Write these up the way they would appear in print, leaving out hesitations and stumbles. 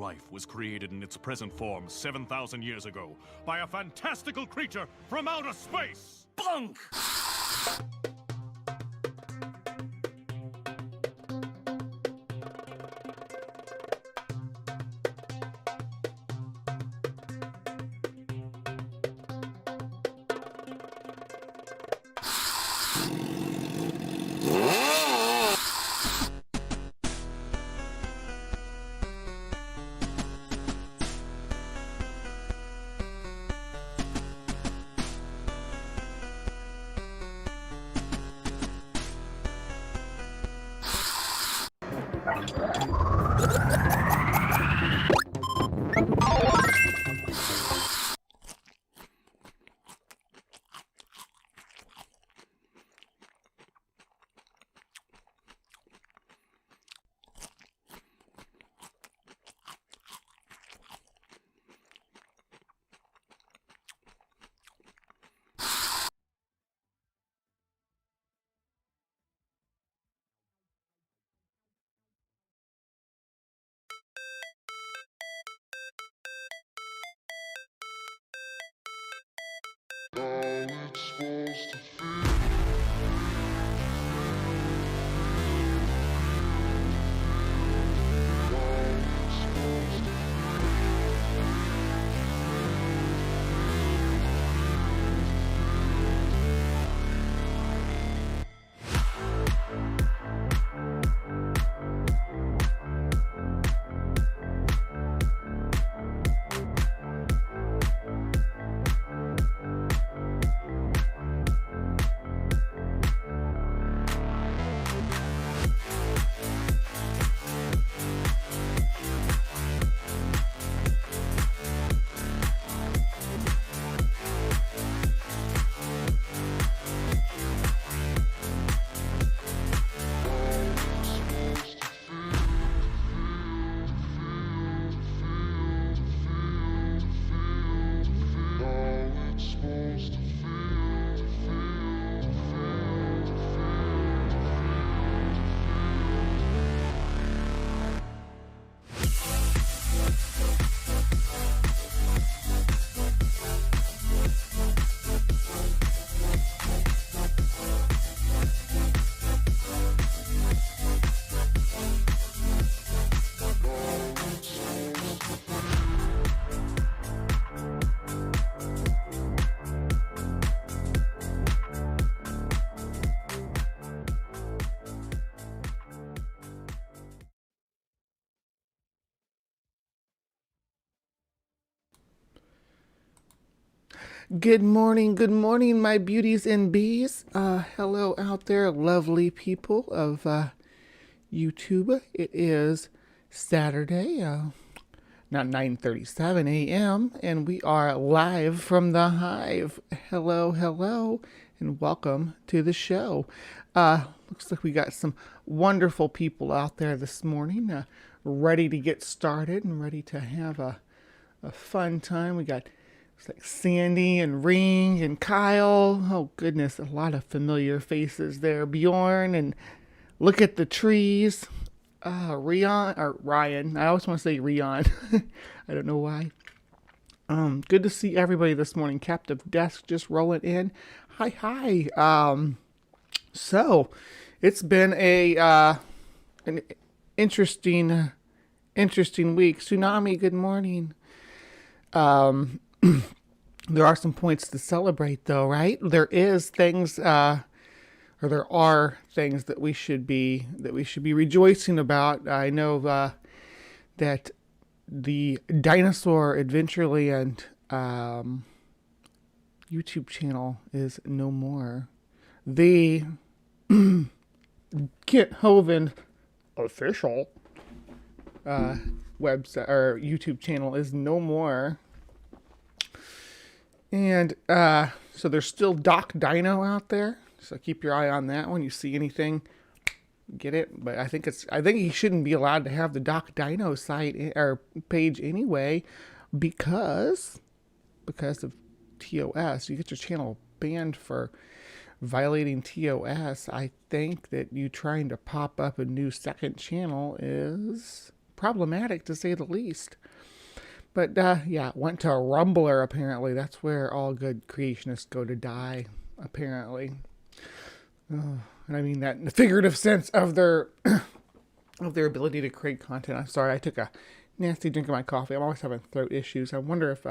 life was created in its present form 7,000 years ago by a fantastical creature from outer space! Bunk! Good morning, my beauties and bees. Hello out there, lovely people of YouTube. It is Saturday, not 9:37 a.m., and we are live from the Hive. Hello, and welcome to the show. Looks like we got some wonderful people out there this morning, ready to get started and ready to have a fun time. We got it's like Sandy and Ring and Kyle. Oh goodness, a lot of familiar faces there. Bjorn, and look at the trees. Ryan. I always want to say Rion. I don't know why. Good to see everybody this morning. Captive Desk just rolling in. Hi. So it's been an interesting week. Tsunami, good morning. There are some points to celebrate, though, right? There are things that we should be rejoicing about. I know that the Dinosaur Adventureland YouTube channel is no more. The Kit Hovind official website or YouTube channel is no more. And so there's still Doc Dino out there, so keep your eye on that one. You see anything, get it. But I think he shouldn't be allowed to have the Doc Dino site or page anyway, because of TOS. You get your channel banned for violating TOS. I think that you trying to pop up a new second channel is problematic to say the least. But yeah, went to Rumbler apparently. That's where all good creationists go to die, apparently. And I mean that in the figurative sense of their of their ability to create content. I'm sorry, I took a nasty drink of my coffee. I'm always having throat issues. I wonder if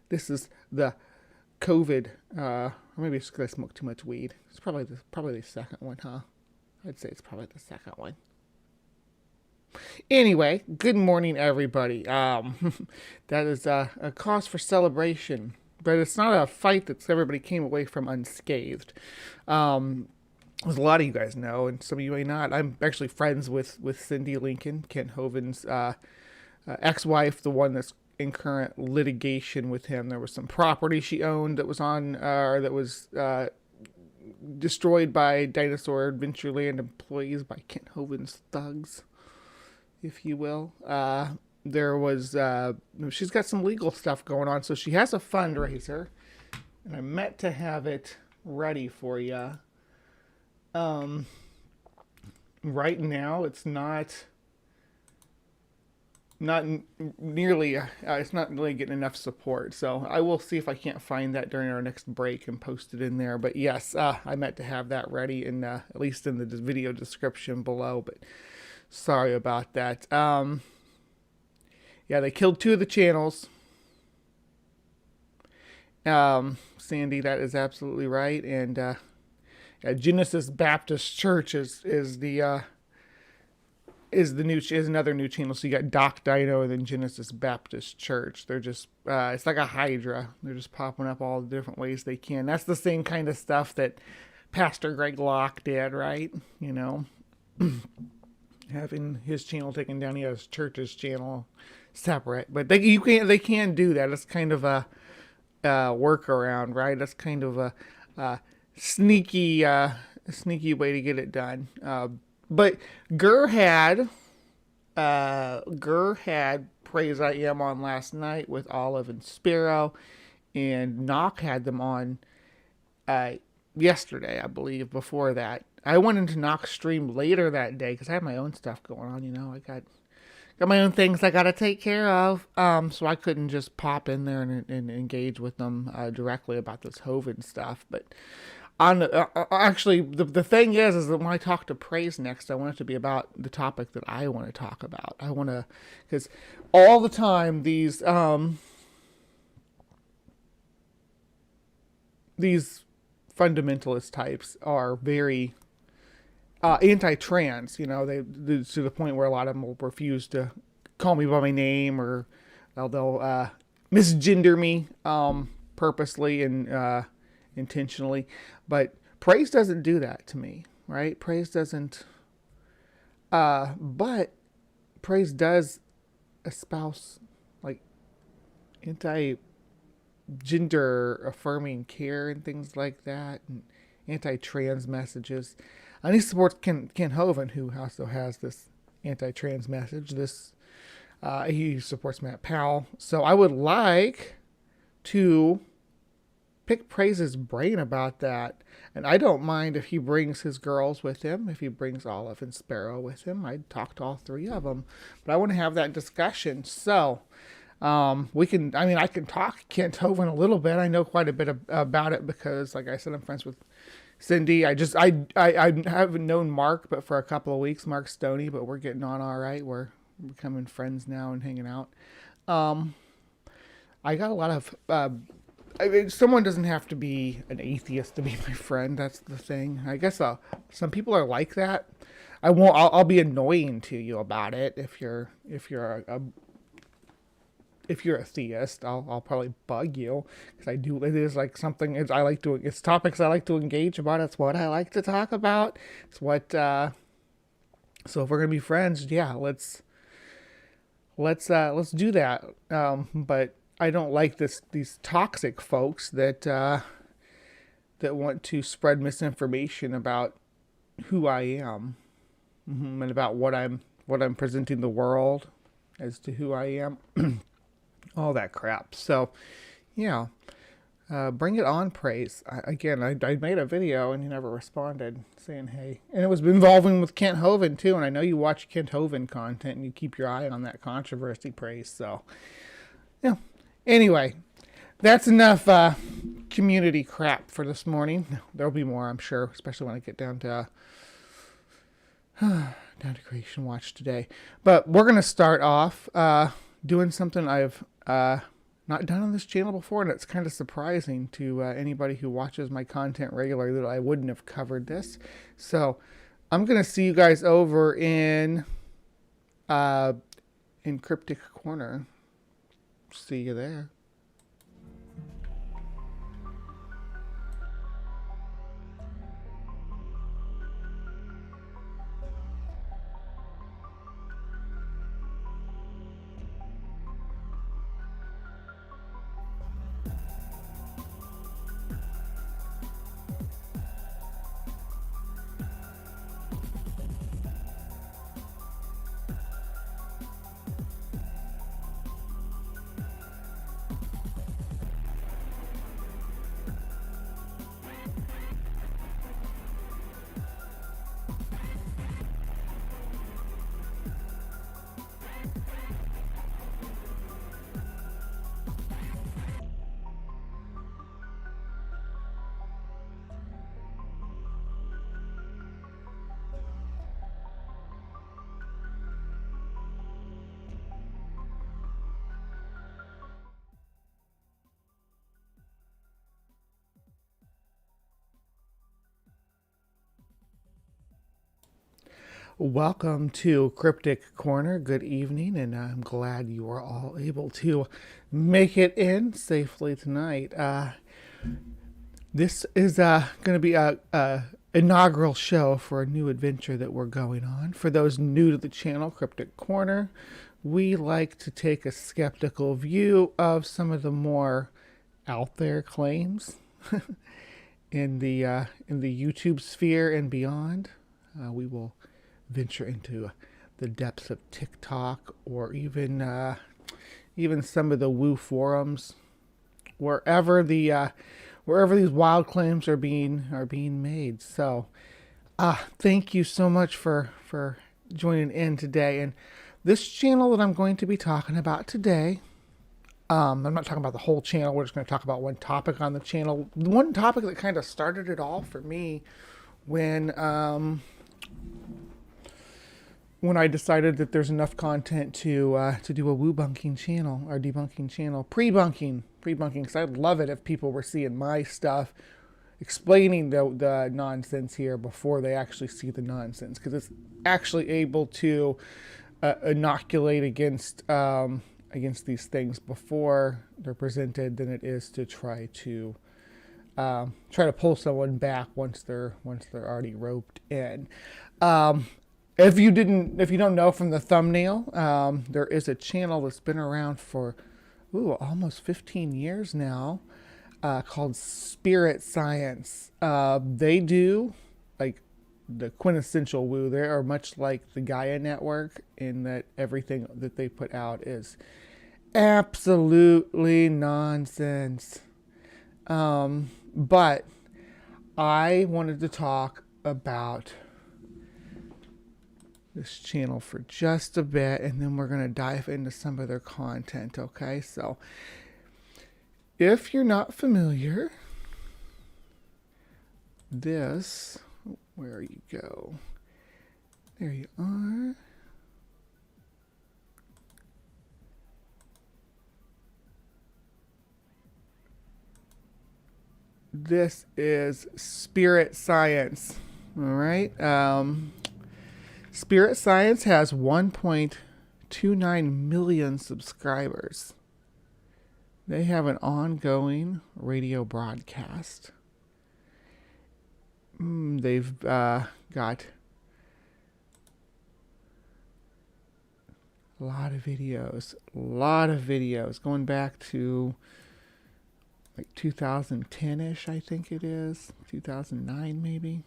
this is the COVID, or maybe it's because I smoked too much weed. It's probably the second one, huh? I'd say it's probably the second one. Anyway, good morning, everybody. That is a cause for celebration, but it's not a fight that everybody came away from unscathed. As a lot of you guys know, and some of you may not, I'm actually friends with Cindy Lincoln, Kent Hovind's ex-wife, the one that's in current litigation with him. There was some property she owned that was destroyed by Dinosaur Adventureland employees, by Kent Hovind's thugs, if you will. There was, she's got some legal stuff going on, so she has a fundraiser, and I meant to have it ready for you. Right now, it's not nearly, it's not really getting enough support, so I will see if I can't find that during our next break and post it in there. But yes, I meant to have that ready in at least in the video description below, but sorry about that. Yeah, they killed 2 of the channels. Sandy, that is absolutely right. And Genesis Baptist Church is another new channel. So you got Doc Dino and then Genesis Baptist Church. They're just it's like a hydra. They're just popping up all the different ways they can. That's the same kind of stuff that Pastor Greg Locke did, right? You know, having his channel taken down. He has church's channel separate, but they can do that. It's kind of a workaround, right? That's kind of a sneaky way to get it done. But Gurr had Praise I Am on last night with Olive and Sparrow, and Knock had them on yesterday, I believe. Before that, I went into Knock's stream later that day because I had my own stuff going on. You know, I got my own things I got to take care of, so I couldn't just pop in there and engage with them directly about this Hovind stuff. But actually, the thing is that when I talk to Praise next, I want it to be about the topic that I want to talk about. I want to, because all the time these fundamentalist types are very anti-trans. You know, they to the point where a lot of them will refuse to call me by my name, or they'll misgender me purposely and intentionally. But Praise doesn't do that to me, right? Praise doesn't, but Praise does espouse like anti-gender affirming care and things like that, and anti-trans messages. And he supports Ken Hovind, who also has this anti-trans message. He supports Matt Powell. So I would like to pick Praise's brain about that. And I don't mind if he brings his girls with him, if he brings Olive and Sparrow with him. I'd talk to all 3 of them. But I want to have that discussion. So I can talk Kent Hovind a little bit. I know quite a bit about it because, like I said, I'm friends with Cindy. I haven't known Mark, but for a couple of weeks, Mark Stoney, but we're getting on all right. We're becoming friends now and hanging out. I got a lot of, someone doesn't have to be an atheist to be my friend. That's the thing. I guess some people are like that. I'll be annoying to you about it. If you're a theist, I'll probably bug you because it is like something it's topics I like to engage about. It's what I like to talk about. It's what, so if we're going to be friends, yeah, let's do that. But I don't like these toxic folks that want to spread misinformation about who I am, and about what I'm presenting the world as to who I am. All that crap. So, yeah. Bring it on, praise. I made a video and you never responded saying hey. And it was involving with Kent Hovind too. And I know you watch Kent Hovind content and you keep your eye on that controversy, praise. So, yeah. Anyway, that's enough community crap for this morning. There'll be more, I'm sure, especially when I get down to CreationWatch today. But we're going to start off doing something I've not done on this channel before, and it's kind of surprising to anybody who watches my content regularly that I wouldn't have covered this. So I'm going to see you guys over in CryptoCorner. See you there. Welcome to CryptoCorner. Good evening, and I'm glad you are all able to make it in safely tonight. This is going to be a inaugural show for a new adventure that we're going on. For those new to the channel, CryptoCorner, we like to take a skeptical view of some of the more out there claims in the YouTube sphere and beyond. We will venture into the depths of TikTok or even some of the woo forums, wherever these wild claims are being made. So thank you so much for joining in today. And this channel that I'm going to be talking about today, I'm not talking about the whole channel. We're just going to talk about one topic on the channel. One topic that kind of started it all for me when I decided that there's enough content to do a woo-bunking channel, or debunking channel, pre-bunking, because I'd love it if people were seeing my stuff, explaining the nonsense here before they actually see the nonsense, because it's actually able to inoculate against these things before they're presented than it is to try to pull someone back once they're already roped in. If you don't know from the thumbnail, there is a channel that's been around for almost 15 years now, called CREATIONIST. They do like the quintessential woo. They are much like the Gaia Network in that everything that they put out is absolutely nonsense. But I wanted to talk about this channel for just a bit, and then we're going to dive into some of their content. Okay, so if you're not familiar, where you go, there you are. This is CREATIONIST. All right. CREATIONIST has 1.29 million subscribers. They have an ongoing radio broadcast. They've got a lot of videos going back to like 2010-ish, I think it is, 2009 maybe.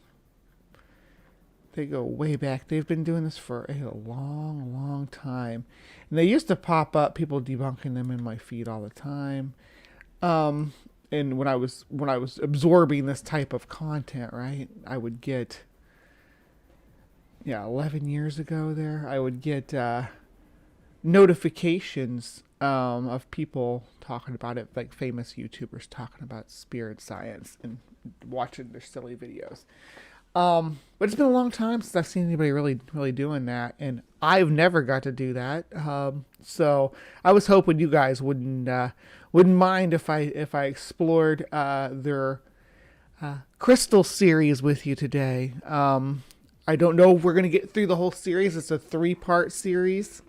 They go way back. They've been doing this for a long, long time. And they used to pop up, people debunking them in my feed all the time. and when I was absorbing this type of content, right, I would get 11 years ago there, I would get notifications of people talking about it, like famous YouTubers talking about spirit science and watching their silly videos. But it's been a long time since I've seen anybody really doing that, and I've never got to do that. So I was hoping you guys wouldn't mind if I explored their crystal series with you today. I don't know if we're gonna get through the whole series. It's a 3-part series,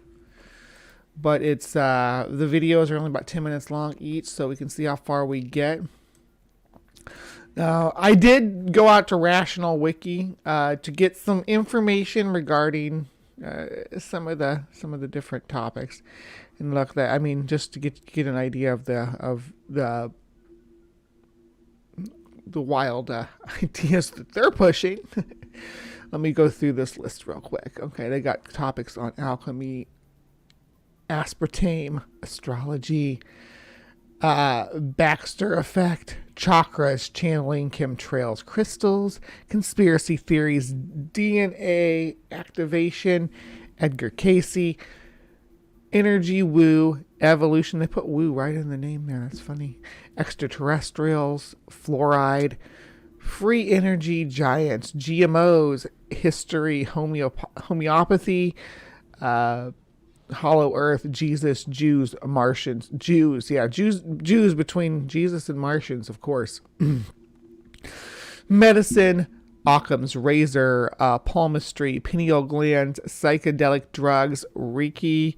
but it's the videos are only about 10 minutes long each, so we can see how far we get. I did go out to Rational Wiki to get some information regarding some of the different topics, and look that I mean just to get an idea of the wild ideas that they're pushing. Let me go through this list real quick. Okay, they got topics on alchemy, aspartame, astrology, Baxter effect, chakras, channeling, chemtrails, crystals, conspiracy theories, DNA activation, Edgar Casey, energy, woo, evolution. They put woo right in the name there. That's funny. Extraterrestrials, fluoride, free energy, giants, GMOs, history, homeopathy, Hollow Earth, Jesus, Jews, Martians, Jews between Jesus and Martians, of course. Medicine, Occam's razor, palmistry, pineal glands, psychedelic drugs, Reiki,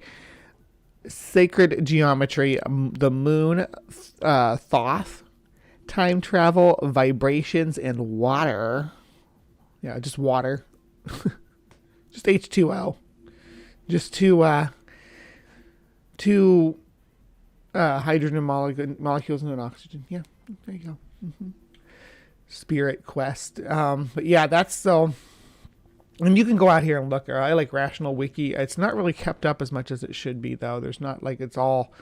sacred geometry, the moon, Thoth, time travel, vibrations, and water. Yeah, just water. Just H2O. Just two hydrogen molecules and an oxygen. Yeah, there you go. Spirit quest. But yeah, that's so. And you can go out here and look. I like Rational Wiki. It's not really kept up as much as it should be, though. There's not like it's all.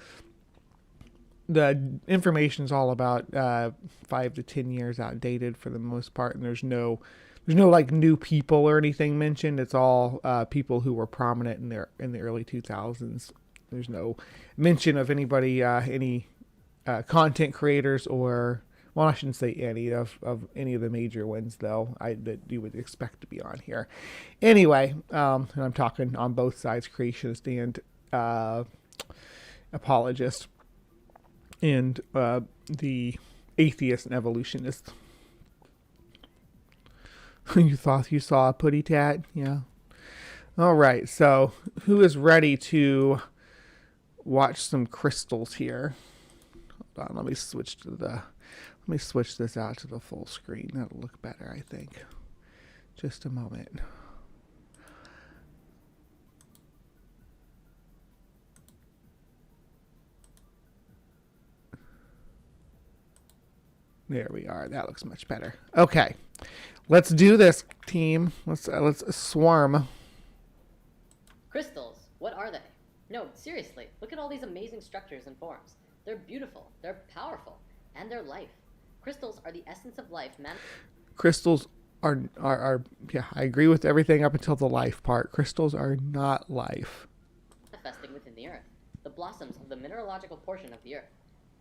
The information's all about 5 to 10 years outdated for the most part, and there's no like new people or anything mentioned. It's all people who were prominent in the early 2000s. There's no mention of anybody, any content creators, or well, I shouldn't say any of any of the major ones though. That you would expect to be on here. Anyway, and I'm talking on both sides, creationist and apologist, and the atheist and evolutionist. You thought you saw a putty tat? Yeah. All right. So who is ready to watch some crystals here? Hold on. Let me switch this out to the full screen. That'll look better, I think. Just a moment. There we are. That looks much better. Okay. Let's do this, team. Let's swarm. Crystals, what are they? No, seriously, look at all these amazing structures and forms. They're beautiful, they're powerful, and they're life. Crystals are the essence of life, man. Crystals are yeah, I agree with everything up until the life part. Crystals are not life. Manifesting within the earth, the blossoms of the mineralogical portion of the earth.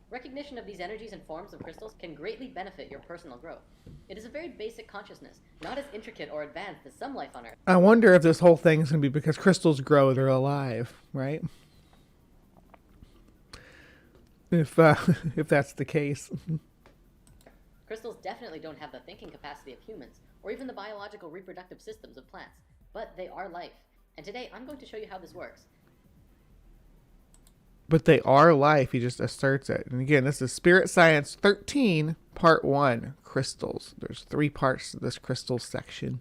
Recognition of these energies and forms of crystals can greatly benefit your personal growth. It is a very basic consciousness, not as intricate or advanced as some life on Earth. I wonder if this whole thing is going to be because crystals grow, they're alive, right? If that's the case. Crystals definitely don't have the thinking capacity of humans, or even the biological reproductive systems of plants, but they are life. And today I'm going to show you how this works. But they are life, he just asserts it. And again, this is Spirit Science 13, Part 1, Crystals. There's 3 parts to this crystal section.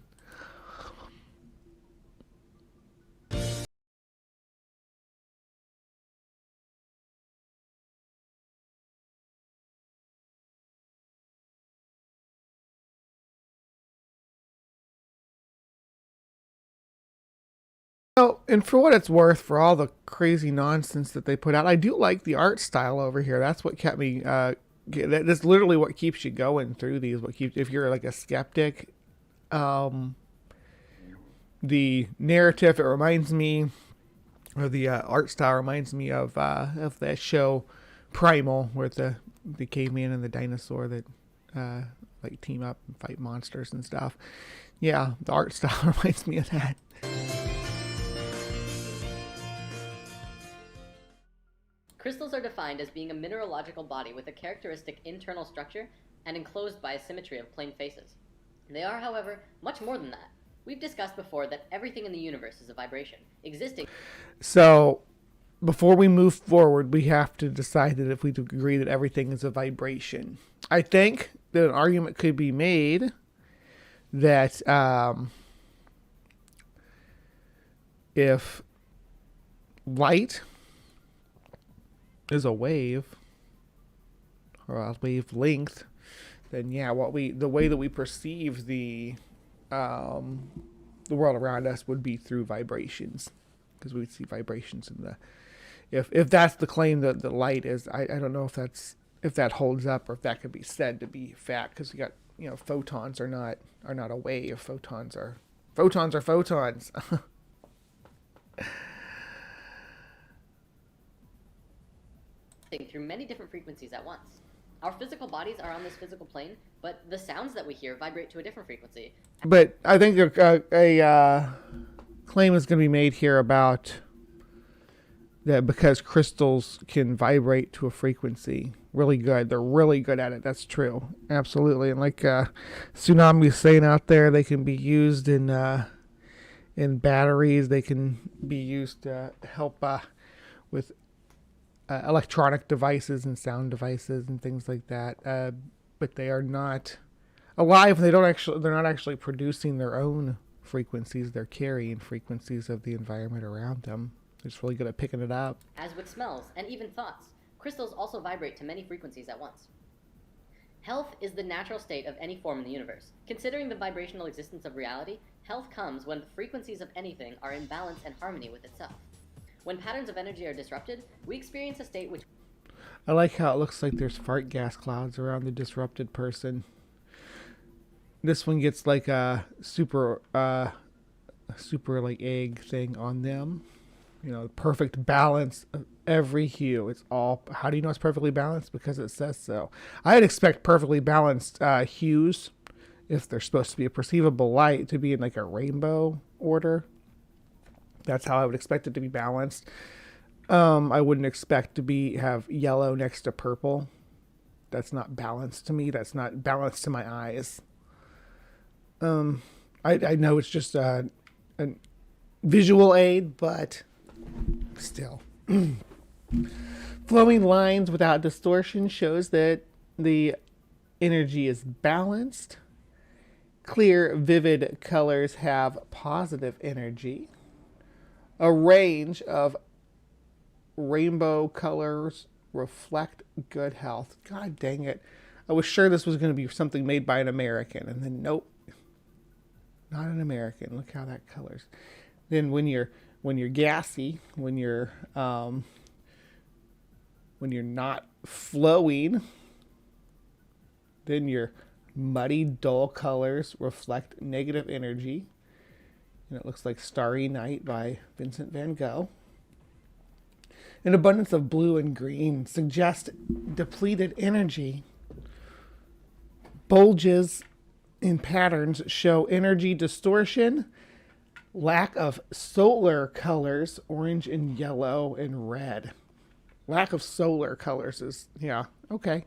Oh, and for what it's worth, for all the crazy nonsense that they put out, I do like the art style over here. That's what kept me that's literally what keeps you going through these. What keeps, if you're like a skeptic, the narrative, it reminds me, or the art style reminds me of that show Primal, where the caveman and the dinosaur that like team up and fight monsters and stuff. Yeah, the art style reminds me of that. Crystals are defined as being a mineralogical body with a characteristic internal structure and enclosed by a symmetry of plane faces. They are, however, much more than that. We've discussed before that everything in the universe is a vibration, existing. So, before we move forward, we have to decide that if we agree that everything is a vibration. I think that an argument could be made that if light is a wave or a wavelength, then yeah, the way that we perceive the world around us would be through vibrations, because we see vibrations in the. If that's the claim that the light is, I don't know if that holds up, or if that could be said to be fact, because we got, photons are not a wave. Photons are photons. Through many different frequencies at once. Our physical bodies are on this physical plane, but the sounds that we hear vibrate to a different frequency. But I think a claim is going to be made here about that, because crystals can vibrate to a frequency really good. They're really good at it. That's true. Absolutely. And like Tsunami is saying out there, they can be used in batteries. They can be used to help with electronic devices and sound devices and things like that. But they are not alive. They're not actually producing their own frequencies. They're carrying frequencies of the environment around them. They're just really good at picking it up. As with smells and even thoughts, crystals also vibrate to many frequencies at once. Health is the natural state of any form in the universe. Considering the vibrational existence of reality, health comes when the frequencies of anything are in balance and harmony with itself. When patterns of energy are disrupted, we experience a state which... I like how it looks like there's fart gas clouds around the disrupted person. This one gets like a super like egg thing on them. Perfect balance of every hue. It's all... How do you know it's perfectly balanced? Because it says so. I'd expect perfectly balanced hues, if they're supposed to be a perceivable light, to be in like a rainbow order. That's how I would expect it to be balanced. I wouldn't expect to have yellow next to purple. That's not balanced to me. That's not balanced to my eyes. I know it's just a visual aid, but still. Flowing lines without distortion shows that the energy is balanced. Clear, vivid colors have positive energy. A range of rainbow colors reflect good health. God dang it. I was sure this was going to be something made by an American, and then nope. Not an American. Look how that colors. Then when you're gassy, when you're not flowing, then your muddy, dull colors reflect negative energy. And it looks like Starry Night by Vincent van Gogh. An abundance of blue and green suggest depleted energy. Bulges in patterns show energy distortion. Lack of solar colors, orange and yellow and red. Lack of solar colors is, yeah, okay.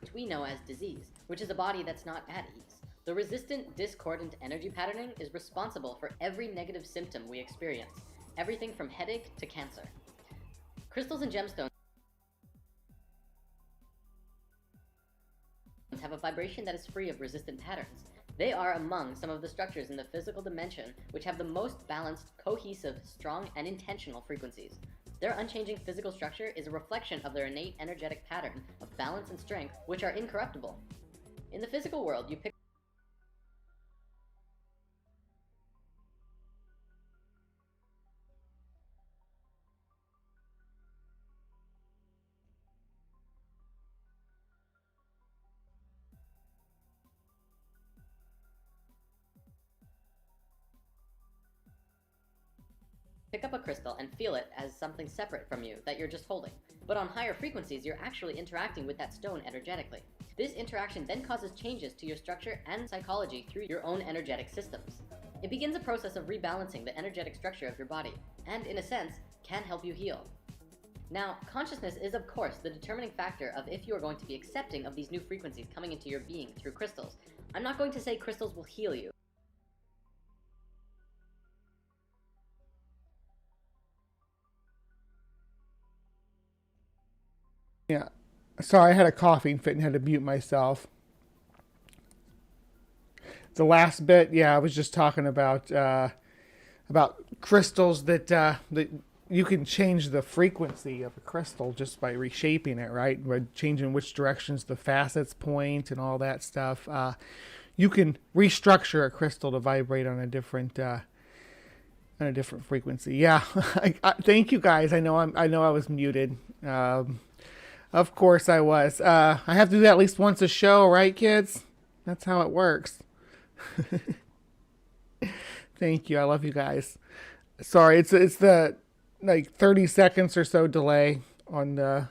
Which we know as disease, which is a body that's not at ease. The resistant, discordant energy patterning is responsible for every negative symptom we experience, everything from headache to cancer. Crystals and gemstones have a vibration that is free of resistant patterns. They are among some of the structures in the physical dimension which have the most balanced, cohesive, strong, and intentional frequencies. Their unchanging physical structure is a reflection of their innate energetic pattern of balance and strength, which are incorruptible. In the physical world, you pick pick up a crystal and feel it as something separate from you that you're just holding. But on higher frequencies, you're actually interacting with that stone energetically. This interaction then causes changes to your structure and psychology through your own energetic systems. It begins a process of rebalancing the energetic structure of your body, and in a sense, can help you heal. Now, consciousness is of course the determining factor of if you are going to be accepting of these new frequencies coming into your being through crystals. I'm not going to say crystals will heal you. Yeah. Sorry, I had a coughing fit and had to mute myself. The last bit, yeah, I was just talking about crystals that you can change the frequency of a crystal just by reshaping it, right? By changing which directions the facets point and all that stuff. You can restructure a crystal to vibrate on a different frequency. Yeah, thank you guys. I know I was muted. Of course I was. I have to do that at least once a show, right, kids? That's how it works. Thank you. I love you guys. Sorry, it's the like 30 seconds or so delay on the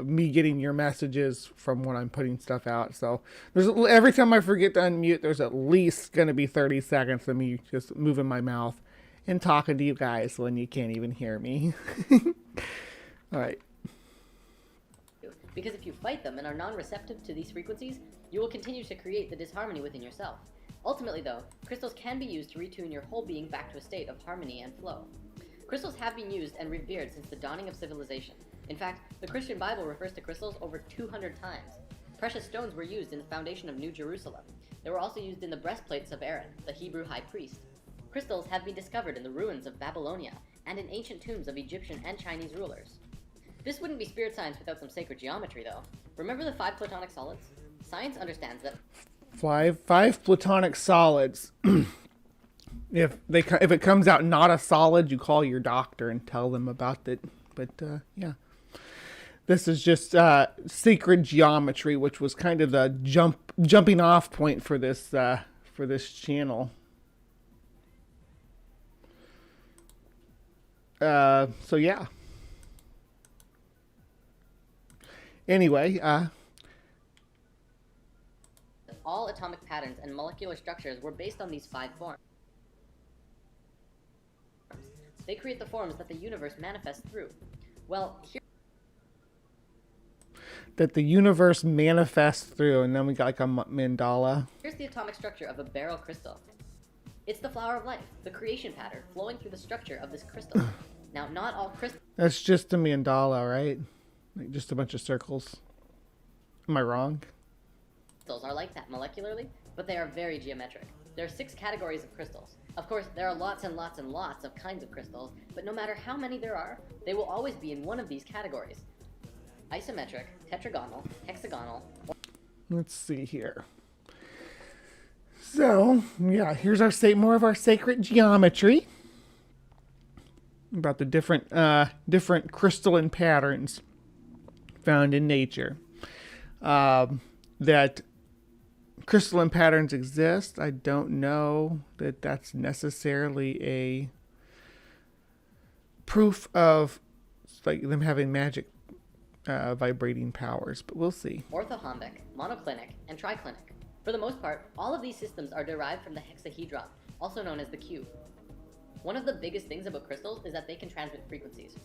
me getting your messages from when I'm putting stuff out. So there's every time I forget to unmute, there's at least going to be 30 seconds of me just moving my mouth and talking to you guys when you can't even hear me. All right. Because if you fight them and are non-receptive to these frequencies, you will continue to create the disharmony within yourself. Ultimately though, crystals can be used to retune your whole being back to a state of harmony and flow. Crystals have been used and revered since the dawning of civilization. In fact, the Christian Bible refers to crystals over 200 times. Precious stones were used in the foundation of New Jerusalem. They were also used in the breastplates of Aaron, the Hebrew high priest. Crystals have been discovered in the ruins of Babylonia and in ancient tombs of Egyptian and Chinese rulers. This wouldn't be spirit science without some sacred geometry, though. Remember the 5 platonic solids? Science understands that five platonic solids. If it comes out not a solid, you call your doctor and tell them about it. But yeah, this is just sacred geometry, which was kind of the jumping off point for this channel. So yeah. Anyway, all atomic patterns and molecular structures were based on these 5 forms. They create the forms that the universe manifests through. Well, that the universe manifests through, and then we got like a mandala. Here's the atomic structure of a beryl crystal. It's the flower of life, the creation pattern flowing through the structure of this crystal. Now, not all crystals... That's just a mandala, right? Like just a bunch of circles. Am I wrong? Crystals are like that molecularly, but they are very geometric. There are 6 categories of crystals. Of course, there are lots and lots and lots of kinds of crystals, but no matter how many there are, they will always be in one of these categories. Isometric, tetragonal, hexagonal... Let's see here. So, yeah, here's more of our sacred geometry. About the different crystalline patterns found in nature. That crystalline patterns exist. I don't know that that's necessarily a proof of like them having magic vibrating powers, but we'll see. Orthorhombic, monoclinic, and triclinic. For the most part, all of these systems are derived from the hexahedron, also known as the cube. One of the biggest things about crystals is that they can transmit frequencies.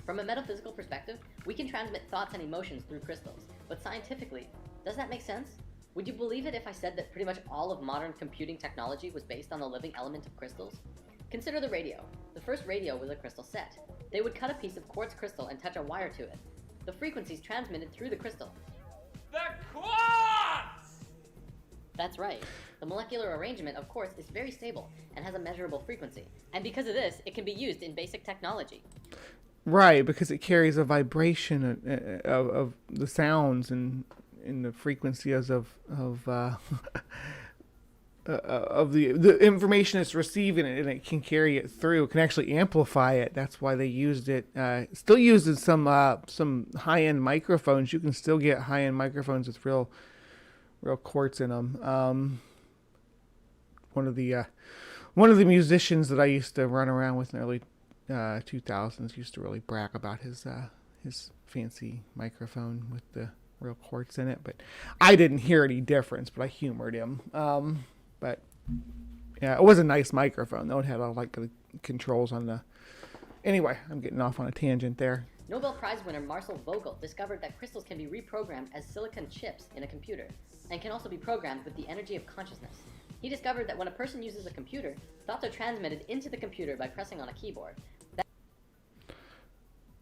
From a metaphysical perspective, we can transmit thoughts and emotions through crystals, but scientifically, does that make sense? Would you believe it if I said that pretty much all of modern computing technology was based on the living element of crystals? Consider the radio. The first radio was a crystal set. They would cut a piece of quartz crystal and touch a wire to it. The frequencies transmitted through the crystal. The quartz! That's right. The molecular arrangement, of course, is very stable and has a measurable frequency. And because of this, it can be used in basic technology. Right, because it carries a vibration of the sounds and in the frequencies of the information it's receiving, and it can carry it through. It can actually amplify it. That's why they used it. Still used in some high-end microphones. You can still get high-end microphones with real quartz in them. One of the musicians that I used to run around with in the early 2000s used to really brag about his fancy microphone with the real quartz in it, but I didn't hear any difference, but I humored him. But yeah, it was a nice microphone though. It had all like the controls on the... Anyway, I'm getting off on a tangent there. Nobel Prize winner Marcel Vogel discovered that crystals can be reprogrammed as silicon chips in a computer, and can also be programmed with the energy of consciousness. He discovered that when a person uses a computer, thoughts are transmitted into the computer by pressing on a keyboard.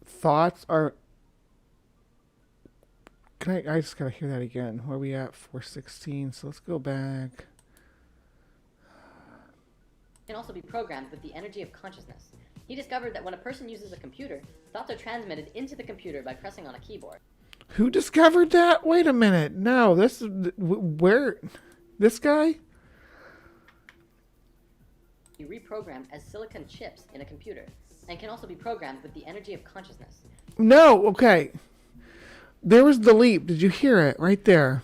Thoughts are... I just gotta hear that again. Where are we at? 416. So let's go back. Can also be programmed with the energy of consciousness. He discovered that when a person uses a computer, thoughts are transmitted into the computer by pressing on a keyboard. Who discovered that? Wait a minute. No, this is... Where... This guy? Be reprogrammed as silicon chips in a computer, and can also be programmed with the energy of consciousness. No, okay. There was the leap. Did you hear it? Right there.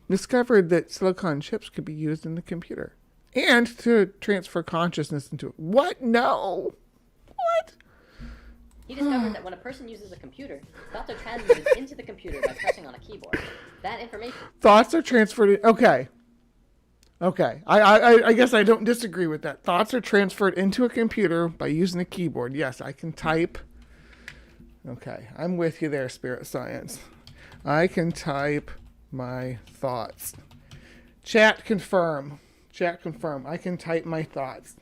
Discovered that silicon chips could be used in the computer. And to transfer consciousness into it. What? No. What? He discovered that when a person uses a computer, thoughts are transmitted into the computer by pressing on a keyboard. That information... Thoughts are transferred... Okay. Okay. I guess I don't disagree with that. Thoughts are transferred into a computer by using a keyboard. Yes, I can type... Okay, I'm with you there, Spirit Science. I can type my thoughts. Chat confirm. Chat confirm. I can type my thoughts.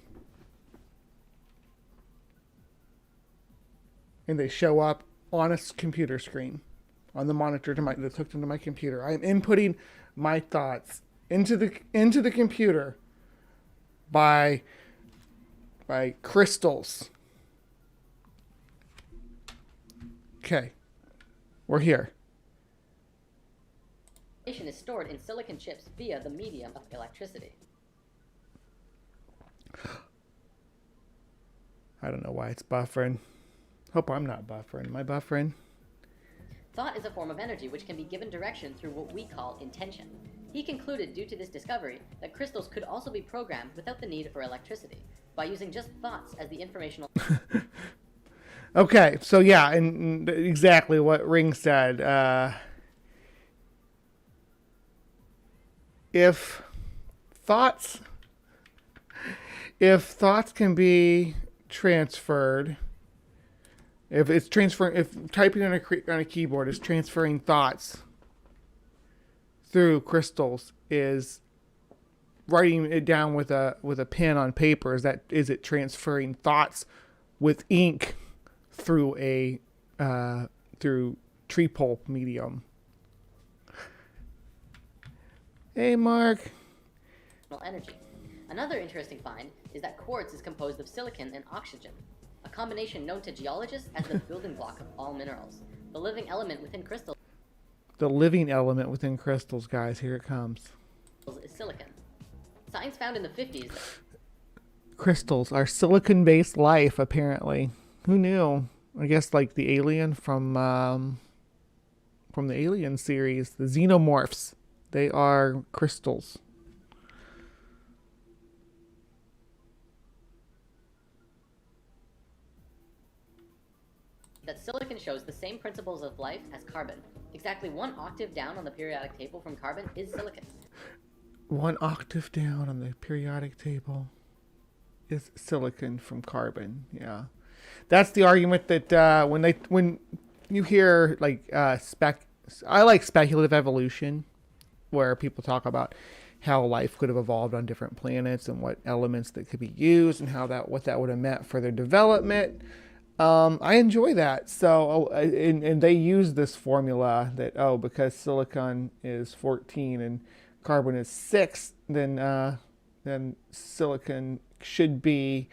And they show up on a computer screen, on the monitor that's hooked into my computer. I am inputting my thoughts into the computer by crystals. Okay, we're here. Information is stored in silicon chips via the medium of electricity. I don't know why it's buffering. Hope I'm not buffering. Am I buffering? Thought is a form of energy which can be given direction through what we call intention. He concluded, due to this discovery, that crystals could also be programmed without the need for electricity, by using just thoughts as the informational... Okay, so yeah, and exactly what Ring said. If thoughts can be transferred, if typing on a keyboard is transferring thoughts through crystals, is writing it down with a pen on paper, is it transferring thoughts with ink through through tree pulp medium? Hey, Mark. Energy. Another interesting find is that quartz is composed of silicon and oxygen, a combination known to geologists as the building block of all minerals. The living element within crystals. The living element within crystals, guys. Here it comes. Is silicon. Science found in the 50s. Crystals are silicon-based life, apparently. Who knew? I guess like the alien from the Alien series, the xenomorphs. They are crystals. That silicon shows the same principles of life as carbon. Exactly 1 octave down on the periodic table from carbon is silicon. 1 octave down on the periodic table is silicon from carbon. Yeah. That's the argument that when you hear like I like speculative evolution, where people talk about how life could have evolved on different planets and what elements that could be used and what that would have meant for their development. I enjoy that. So and they use this formula that because silicon is 14 and carbon is 6, then silicon should be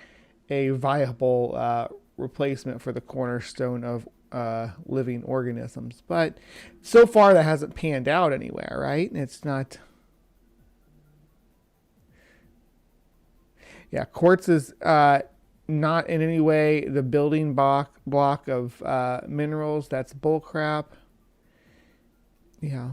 a viable replacement for the cornerstone of living organisms. But so far that hasn't panned out anywhere, right? It's not... Yeah, quartz is not in any way the building block of minerals. That's bullcrap. Yeah.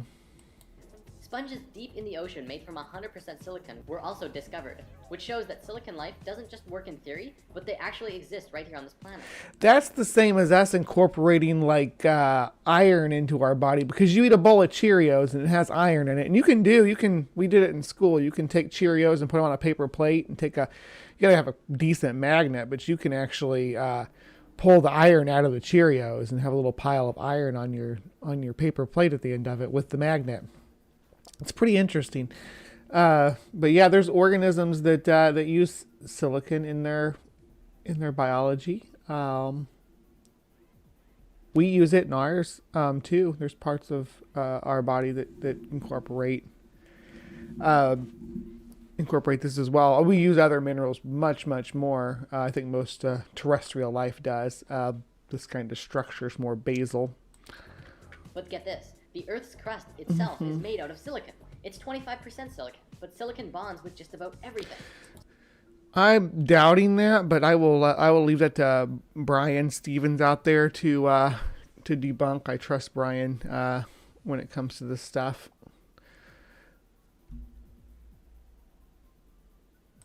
Sponges deep in the ocean made from 100% silicon were also discovered, which shows that silicon life doesn't just work in theory, but they actually exist right here on this planet. That's the same as us incorporating like iron into our body, because you eat a bowl of Cheerios and it has iron in it. And we did it in school. You can take Cheerios and put them on a paper plate and you gotta have a decent magnet, but you can actually pull the iron out of the Cheerios and have a little pile of iron on your paper plate at the end of it with the magnet. It's pretty interesting. But yeah, there's organisms that use silicon in their biology. We use it in ours too. There's parts of our body that incorporate this as well. We use other minerals much more. I think most terrestrial life does. This kind of structure is more basal. But get this, the Earth's crust itself is made out of silicon. It's 25% silicon, but silicon bonds with just about everything. I'm doubting that, but I will leave that to Brian Stevens out there to debunk. I trust Brian when it comes to this stuff.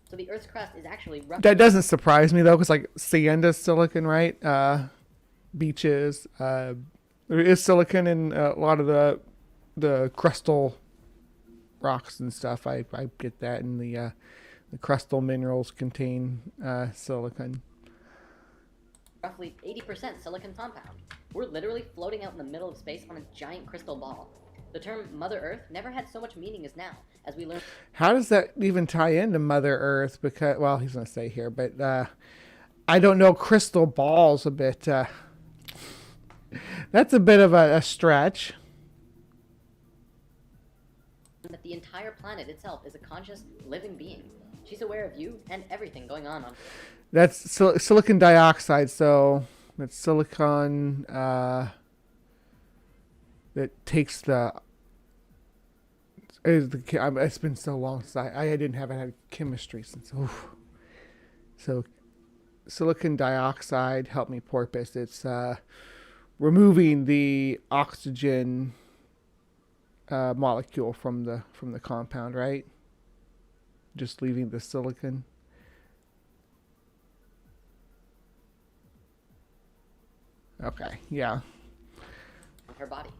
So the Earth's crust is actually that doesn't surprise me though, because like sand is silicon, right? Beaches, there is silicon in a lot of the crustal rocks and stuff. I get that, and the crustal minerals contain silicon. Roughly 80% silicon compound. We're literally floating out in the middle of space on a giant crystal ball. The term Mother Earth never had so much meaning as now, as we learn. How does that even tie into Mother Earth? Because, well, he's going to say here, but I don't know. Crystal balls a bit. That's a bit of a stretch. That the entire planet itself is a conscious, living being. She's aware of you and everything going on. That's silicon dioxide, so that's silicon that takes the... It's been so long since I didn't have had chemistry since... Oof. So silicon dioxide, help me porpoise, it's removing the oxygen molecule from the compound, right? Just leaving the silicon. Okay, yeah. Her body.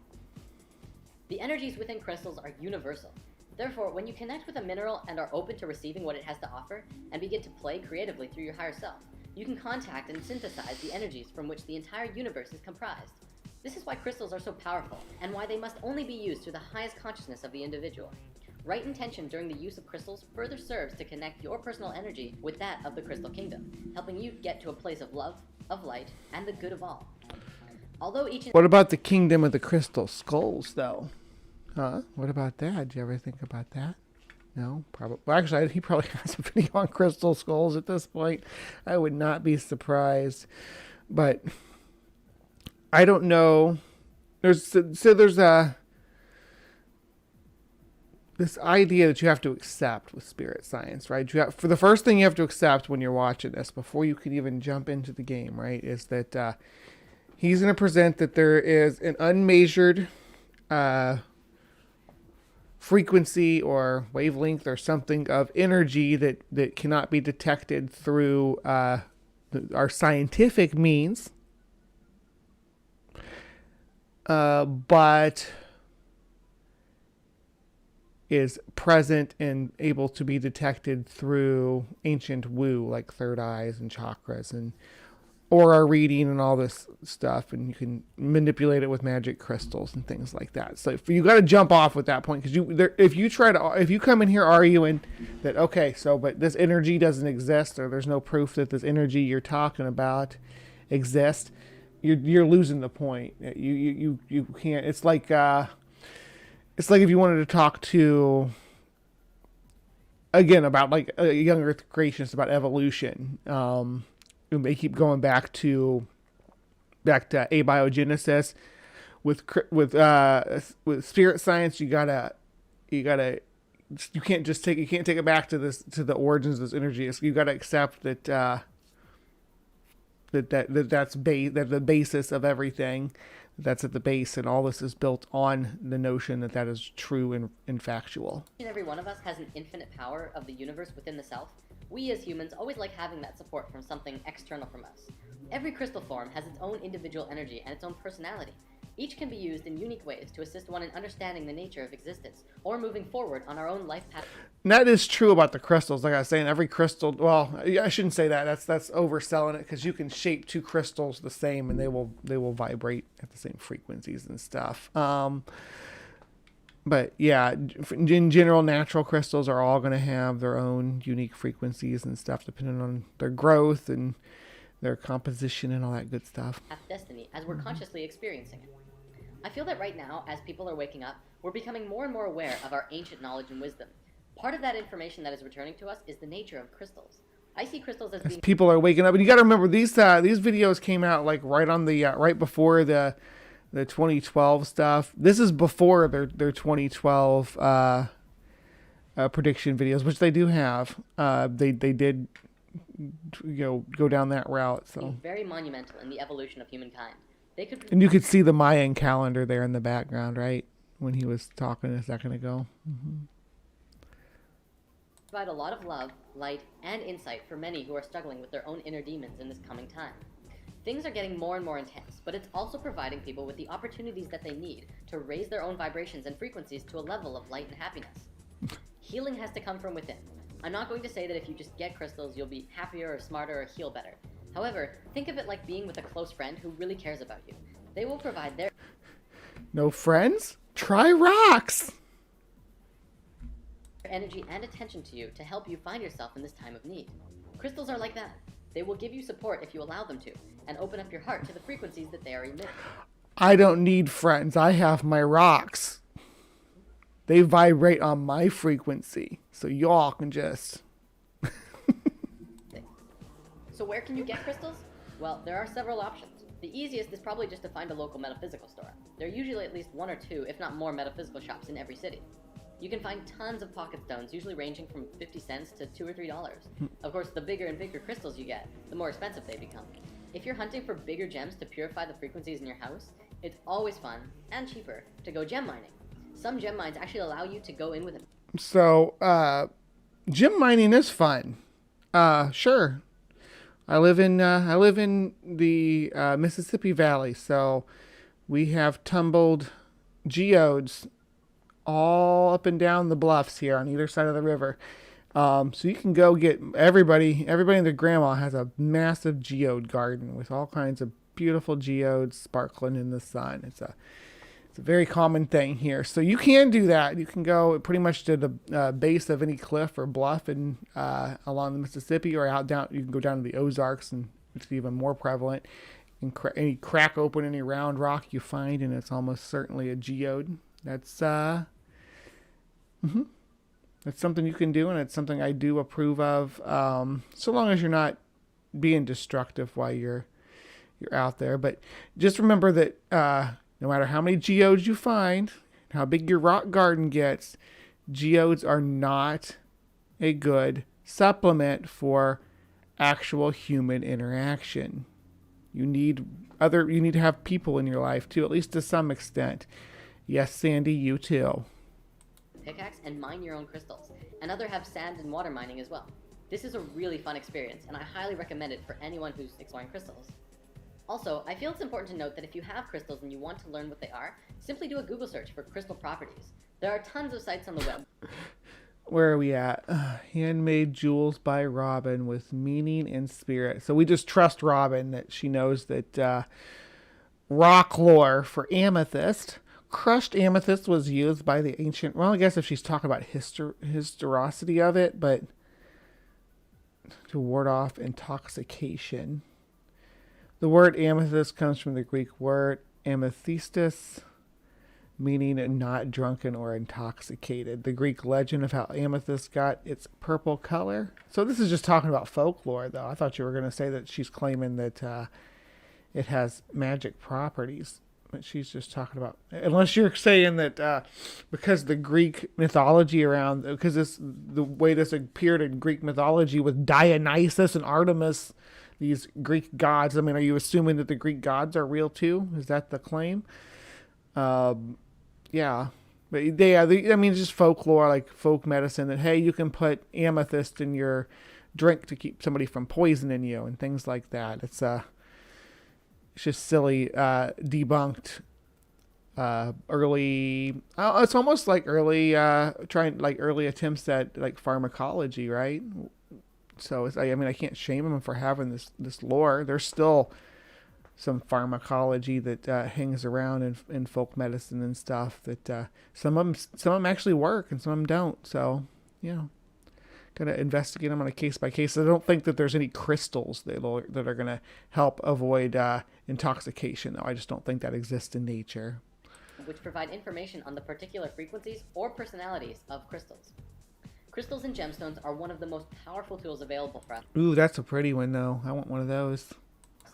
The energies within crystals are universal. Therefore, when you connect with a mineral and are open to receiving what it has to offer, and begin to play creatively through your higher self, you can contact and synthesize the energies from which the entire universe is comprised. This is why crystals are so powerful, and why they must only be used to the highest consciousness of the individual. Right intention during the use of crystals further serves to connect your personal energy with that of the crystal kingdom, helping you get to a place of love, of light, and the good of all. Although each... What about the kingdom of the crystal skulls, though? Huh? What about that? Did you ever think about that? No? Probably. Well, actually, he probably has a video on crystal skulls at this point. I would not be surprised. But I don't know. There's this idea that you have to accept with spirit science, right? For the first thing you have to accept when you're watching this, before you can even jump into the game, right, is that he's going to present that there is an unmeasured frequency or wavelength or something of energy that cannot be detected through our scientific means, but is present and able to be detected through ancient woo, like third eyes and chakras and aura reading and all this stuff, and you can manipulate it with magic crystals and things like that. So you got to jump off with that point, because if you come in here arguing that but this energy doesn't exist, or there's no proof that this energy you're talking about exists, you're losing the point. You can't. It's like if you wanted to talk to, again, about like a young Earth creationist about evolution. They keep going back to abiogenesis. With spirit science, you can't take it back to the origins of this energy. So you gotta accept that that's the basis of everything, that's at the base, and all this is built on the notion that that is true and factual. Each and every one of us has an infinite power of the universe within the self. We as humans always like having that support from something external from us. Every crystal form has its own individual energy and its own personality. Each can be used in unique ways to assist one in understanding the nature of existence, or moving forward on our own life path. And that is true about the crystals. Like I was saying, every crystal, well, I shouldn't say that. That's overselling it, because you can shape two crystals the same and they will vibrate at the same frequencies and stuff. But yeah, in general, natural crystals are all going to have their own unique frequencies and stuff, depending on their growth and their composition and all that good stuff. Destiny, as we're consciously experiencing it. I feel that right now, as people are waking up, we're becoming more and more aware of our ancient knowledge and wisdom. Part of that information that is returning to us is the nature of crystals. I see crystals as being... People are waking up, and you got to remember these videos came out like right on the right before the 2012 stuff. This is before their 2012 prediction videos, which they do have. They did go down that route. So very monumental in the evolution of humankind. They could... And you could see the Mayan calendar there in the background, right? When he was talking a second ago. Mm-hmm. Provide a lot of love, light, and insight for many who are struggling with their own inner demons in this coming time. Things are getting more and more intense, but it's also providing people with the opportunities that they need to raise their own vibrations and frequencies to a level of light and happiness. Healing has to come from within. I'm not going to say that if you just get crystals, you'll be happier or smarter or heal better. However, think of it like being with a close friend who really cares about you. They will provide their... No friends? Try rocks! ...energy and attention to you to help you find yourself in this time of need. Crystals are like that. They will give you support if you allow them to, and open up your heart to the frequencies that they are emitting. I don't need friends. I have my rocks. They vibrate on my frequency, so y'all can just... So where can you get crystals? Well, there are several options. The easiest is probably just to find a local metaphysical store. There are usually at least one or two, if not more, metaphysical shops in every city. You can find tons of pocket stones, usually ranging from 50 cents to $2 or $3. Of course, the bigger and bigger crystals you get, the more expensive they become. If you're hunting for bigger gems to purify the frequencies in your house, it's always fun, and cheaper, to go gem mining. Some gem mines actually allow you to go in with it. So, gem mining is fun. Sure. I live in the Mississippi Valley, so we have tumbled geodes all up and down the bluffs here on either side of the river. So you can go get everybody and their grandma has a massive geode garden with all kinds of beautiful geodes sparkling in the sun. It's a very common thing here. So you can do that. You can go pretty much to the base of any cliff or bluff and along the Mississippi, or out down. You can go down to the Ozarks, and it's even more prevalent. And any crack open any round rock you find, and it's almost certainly a geode. That's that's something you can do, and it's something I do approve of. So long as you're not being destructive while you're out there. But just remember that no matter how many geodes you find, how big your rock garden gets, geodes are not a good supplement for actual human interaction. You need to have people in your life too, at least to some extent. Yes, Sandy, you too. Pickaxe and mine your own crystals, and other have sand and water mining as well. This is a really fun experience, and I highly recommend it for anyone who's exploring crystals. Also, I feel it's important to note that if you have crystals and you want to learn what they are, simply do a Google search for crystal properties. There are tons of sites on the web. Where are we at? Handmade jewels by Robin with meaning and spirit. So we just trust Robin that she knows that rock lore for amethyst. Crushed amethyst was used by the ancient... Well, I guess if she's talking about historicity of it, but to ward off intoxication. The word amethyst comes from the Greek word amethystis, meaning not drunken or intoxicated. The Greek legend of how amethyst got its purple color. So this is just talking about folklore, though. I thought you were going to say that she's claiming that it has magic properties. But she's just talking about... Unless you're saying that because the Greek mythology around... Because the way this appeared in Greek mythology with Dionysus and Artemis... these Greek gods. I mean, are you assuming that the Greek gods are real too? Is that the claim? Yeah. But I mean, it's just folklore, like folk medicine, that, hey, you can put amethyst in your drink to keep somebody from poisoning you and things like that. It's just silly, debunked, early, it's almost like early, early attempts at like pharmacology, right? So I mean, I can't shame them for having this lore. There's still some pharmacology that hangs around in folk medicine and stuff that some of them actually work and some of them don't. So, gotta investigate them on a case by case. I don't think that there's any crystals that are gonna help avoid intoxication, though. I just don't think that exists in nature. Which provide information on the particular frequencies or personalities of crystals. Crystals and gemstones are one of the most powerful tools available for us. Ooh, that's a pretty one, though. I want one of those.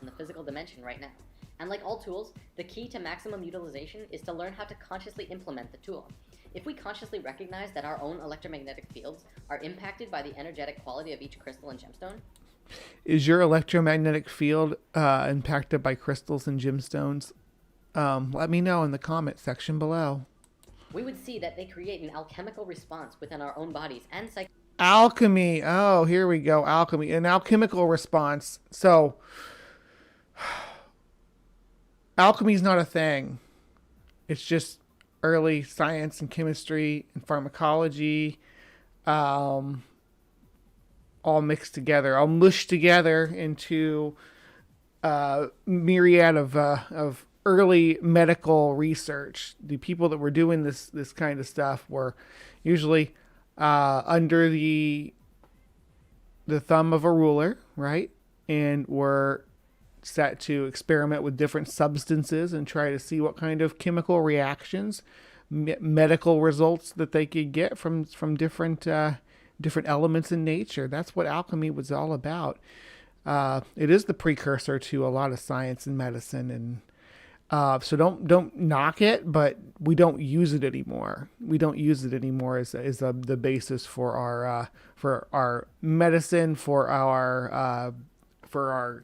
In the physical dimension right now. And like all tools, the key to maximum utilization is to learn how to consciously implement the tool. If we consciously recognize that our own electromagnetic fields are impacted by the energetic quality of each crystal and gemstone. Is your electromagnetic field impacted by crystals and gemstones? Let me know in the comment section below. We would see that they create an alchemical response within our own bodies and alchemy. Oh, here we go. Alchemy, an alchemical response. So alchemy is not a thing. It's just early science and chemistry and pharmacology, all mixed together, all mushed together into a myriad of early medical research. The people that were doing this kind of stuff were usually under the thumb of a ruler, right? And were set to experiment with different substances and try to see what kind of chemical reactions, medical results that they could get from different elements in nature. That's what alchemy was all about. It is the precursor to a lot of science and medicine, and so don't knock it, but we don't use it anymore. We don't use it anymore as the basis for our medicine, for our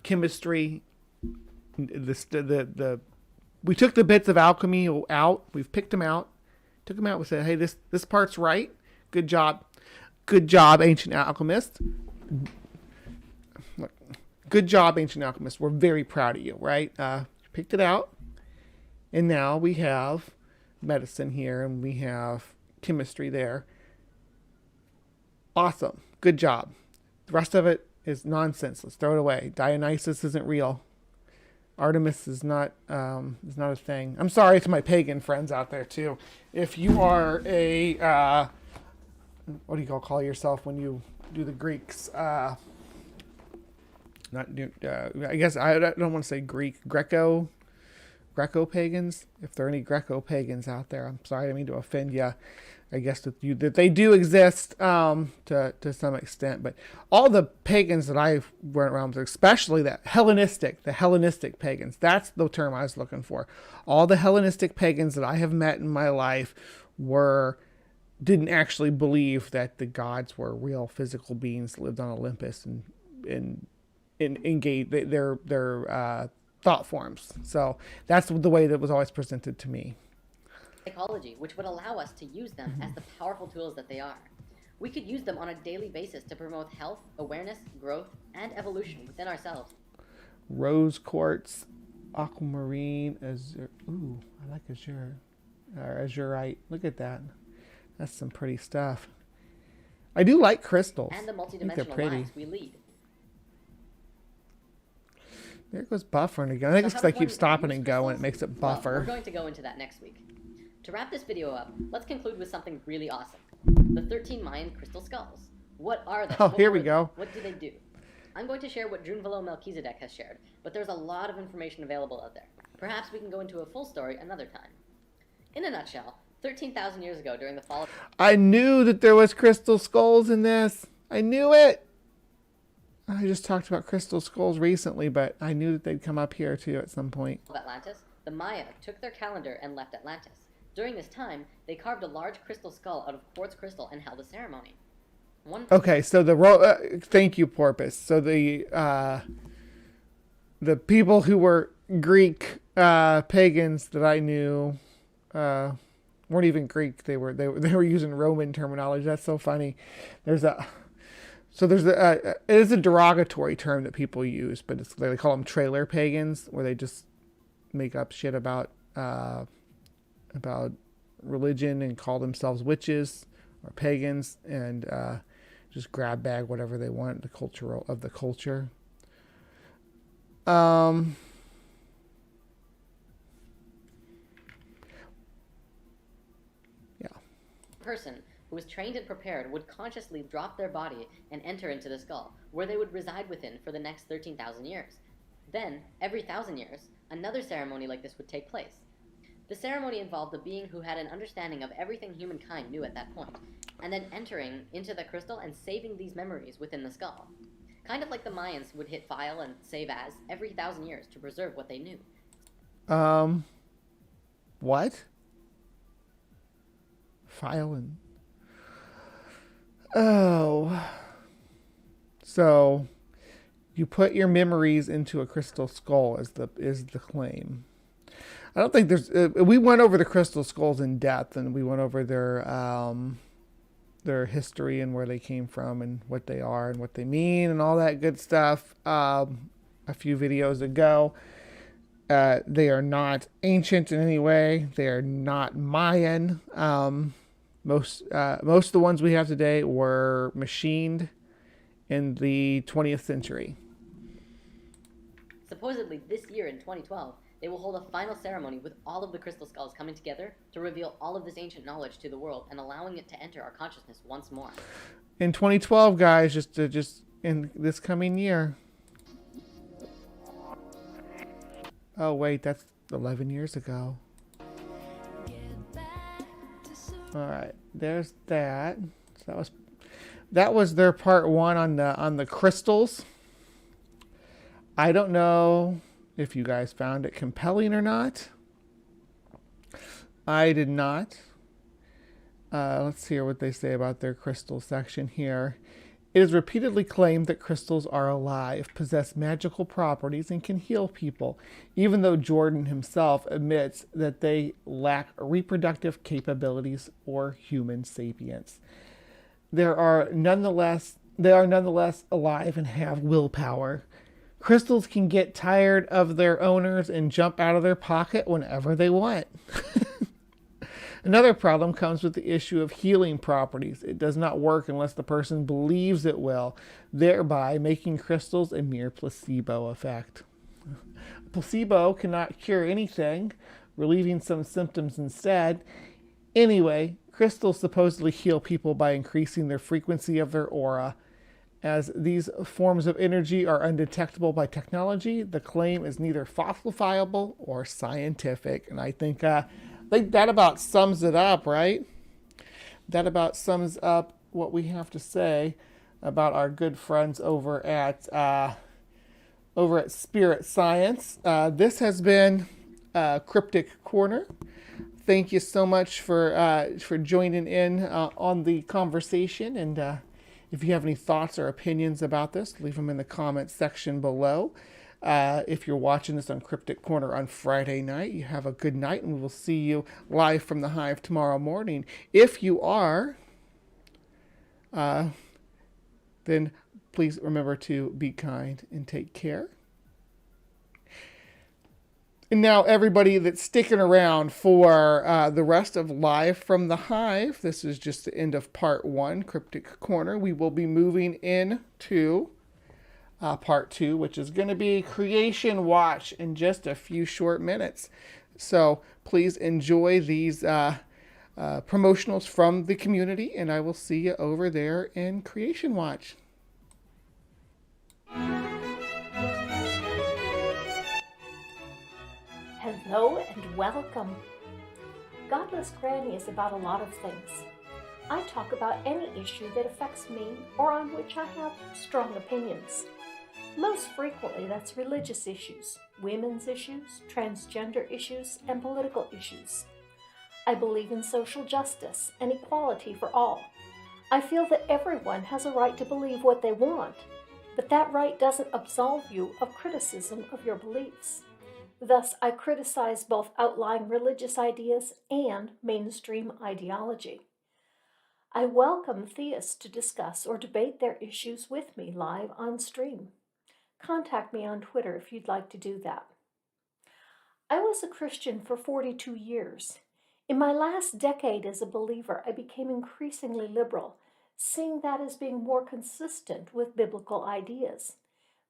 chemistry. We took the bits of alchemy out. We've picked them out. Took them out. We said, hey, this part's right. Good job, ancient alchemists. Good job, ancient alchemists. We're very proud of you, right? Picked it out, and now we have medicine here, and we have chemistry there. Awesome. Good job. The rest of it is nonsense. Let's throw it away. Dionysus isn't real. Artemis is not a thing. I'm sorry to my pagan friends out there too. If you are a what do you call yourself when you do the Greeks? I guess I don't want to say Greco pagans. If there are any Greco pagans out there, I'm sorry. I mean to offend you. I guess that they do exist to some extent, but all the pagans that I went around with, especially the Hellenistic pagans, that's the term I was looking for. All the Hellenistic pagans that I have met in my life didn't actually believe that the gods were real physical beings that lived on Olympus and engaged their thought forms. So that's the way that was always presented to me. Psychology, which would allow us to use them as the powerful tools that they are. We could use them on a daily basis to promote health, awareness, growth, and evolution within ourselves. Rose quartz, aquamarine, azure. Ooh, I like azure. Azurite. Look at that. That's some pretty stuff. I do like crystals. And the multidimensional lives we lead. There goes buffering again. I think it's because I keep stopping and going. It makes it buffer. Well, we're going to go into that next week. To wrap this video up, let's conclude with something really awesome. The 13 Mayan crystal skulls. What are they? Oh, here we go. What do they do? I'm going to share what Drunvalo Melchizedek has shared, but there's a lot of information available out there. Perhaps we can go into a full story another time. In a nutshell, 13,000 years ago during the fall of... I knew that there was crystal skulls in this. I knew it. I just talked about crystal skulls recently, but I knew that they'd come up here too at some point. Atlantis, the Maya took their calendar and left Atlantis. During this time, they carved a large crystal skull out of quartz crystal and held a ceremony. Okay, so thank you, Porpoise. So the the people who were Greek pagans that I knew weren't even Greek. They were using Roman terminology. That's so funny. It is a derogatory term that people use, but they call them trailer pagans, where they just make up shit about religion and call themselves witches or pagans, and just grab bag whatever they want, the culture. Person who was trained and prepared would consciously drop their body and enter into the skull, where they would reside within for the next 13,000 years. Then, every 1,000 years, another ceremony like this would take place. The ceremony involved a being who had an understanding of everything humankind knew at that point, and then entering into the crystal and saving these memories within the skull. Kind of like the Mayans would hit file and save as every 1,000 years to preserve what they knew. What? File and... Oh. So, you put your memories into a crystal skull is the claim. I don't think there's... we went over the crystal skulls in depth, and we went over their history and where they came from and what they are and what they mean and all that good stuff a few videos ago. They are not ancient in any way. They are not Mayan. Most of the ones we have today were machined in the 20th century. Supposedly this year in 2012, they will hold a final ceremony with all of the crystal skulls coming together to reveal all of this ancient knowledge to the world and allowing it to enter our consciousness once more. In 2012, guys, just in this coming year. Oh wait, that's 11 years ago. All right, there's that. So that was their part one on the crystals. I don't know if you guys found it compelling or not. I did not. Let's hear what they say about their crystal section here. It is repeatedly claimed that crystals are alive, possess magical properties, and can heal people, even though Jordan himself admits that they lack reproductive capabilities or human sapience. They are nonetheless alive and have willpower. Crystals can get tired of their owners and jump out of their pocket whenever they want. Another problem comes with the issue of healing properties. It does not work unless the person believes it will, thereby making crystals a mere placebo effect. A placebo cannot cure anything, relieving some symptoms instead. Anyway, crystals supposedly heal people by increasing their frequency of their aura. As these forms of energy are undetectable by technology, the claim is neither falsifiable or scientific. And I think that about sums it up, right? That about sums up what we have to say about our good friends over at Spirit Science. This has been Cryptic Corner. Thank you so much for joining in on the conversation. And if you have any thoughts or opinions about this, leave them in the comments section below. If you're watching this on Cryptic Corner on Friday night, you have a good night, and we will see you live from the Hive tomorrow morning. If you are, then please remember to be kind and take care. And now everybody that's sticking around for the rest of Live from the Hive, this is just the end of part one, Cryptic Corner. We will be moving into part two, which is going to be CreationWatch in just a few short minutes. So please enjoy these promotionals from the community, and I will see you over there in CreationWatch. Hello and welcome. Godless Granny is about a lot of things. I talk about any issue that affects me or on which I have strong opinions. Most frequently, that's religious issues, women's issues, transgender issues, and political issues. I believe in social justice and equality for all. I feel that everyone has a right to believe what they want, But that right doesn't absolve you of criticism of your beliefs. Thus, I criticize both outlying religious ideas and mainstream ideology. I welcome theists to discuss or debate their issues with me live on stream. Contact me on Twitter if you'd like to do that. I was a Christian for 42 years. In my last decade as a believer, I became increasingly liberal, seeing that as being more consistent with biblical ideas.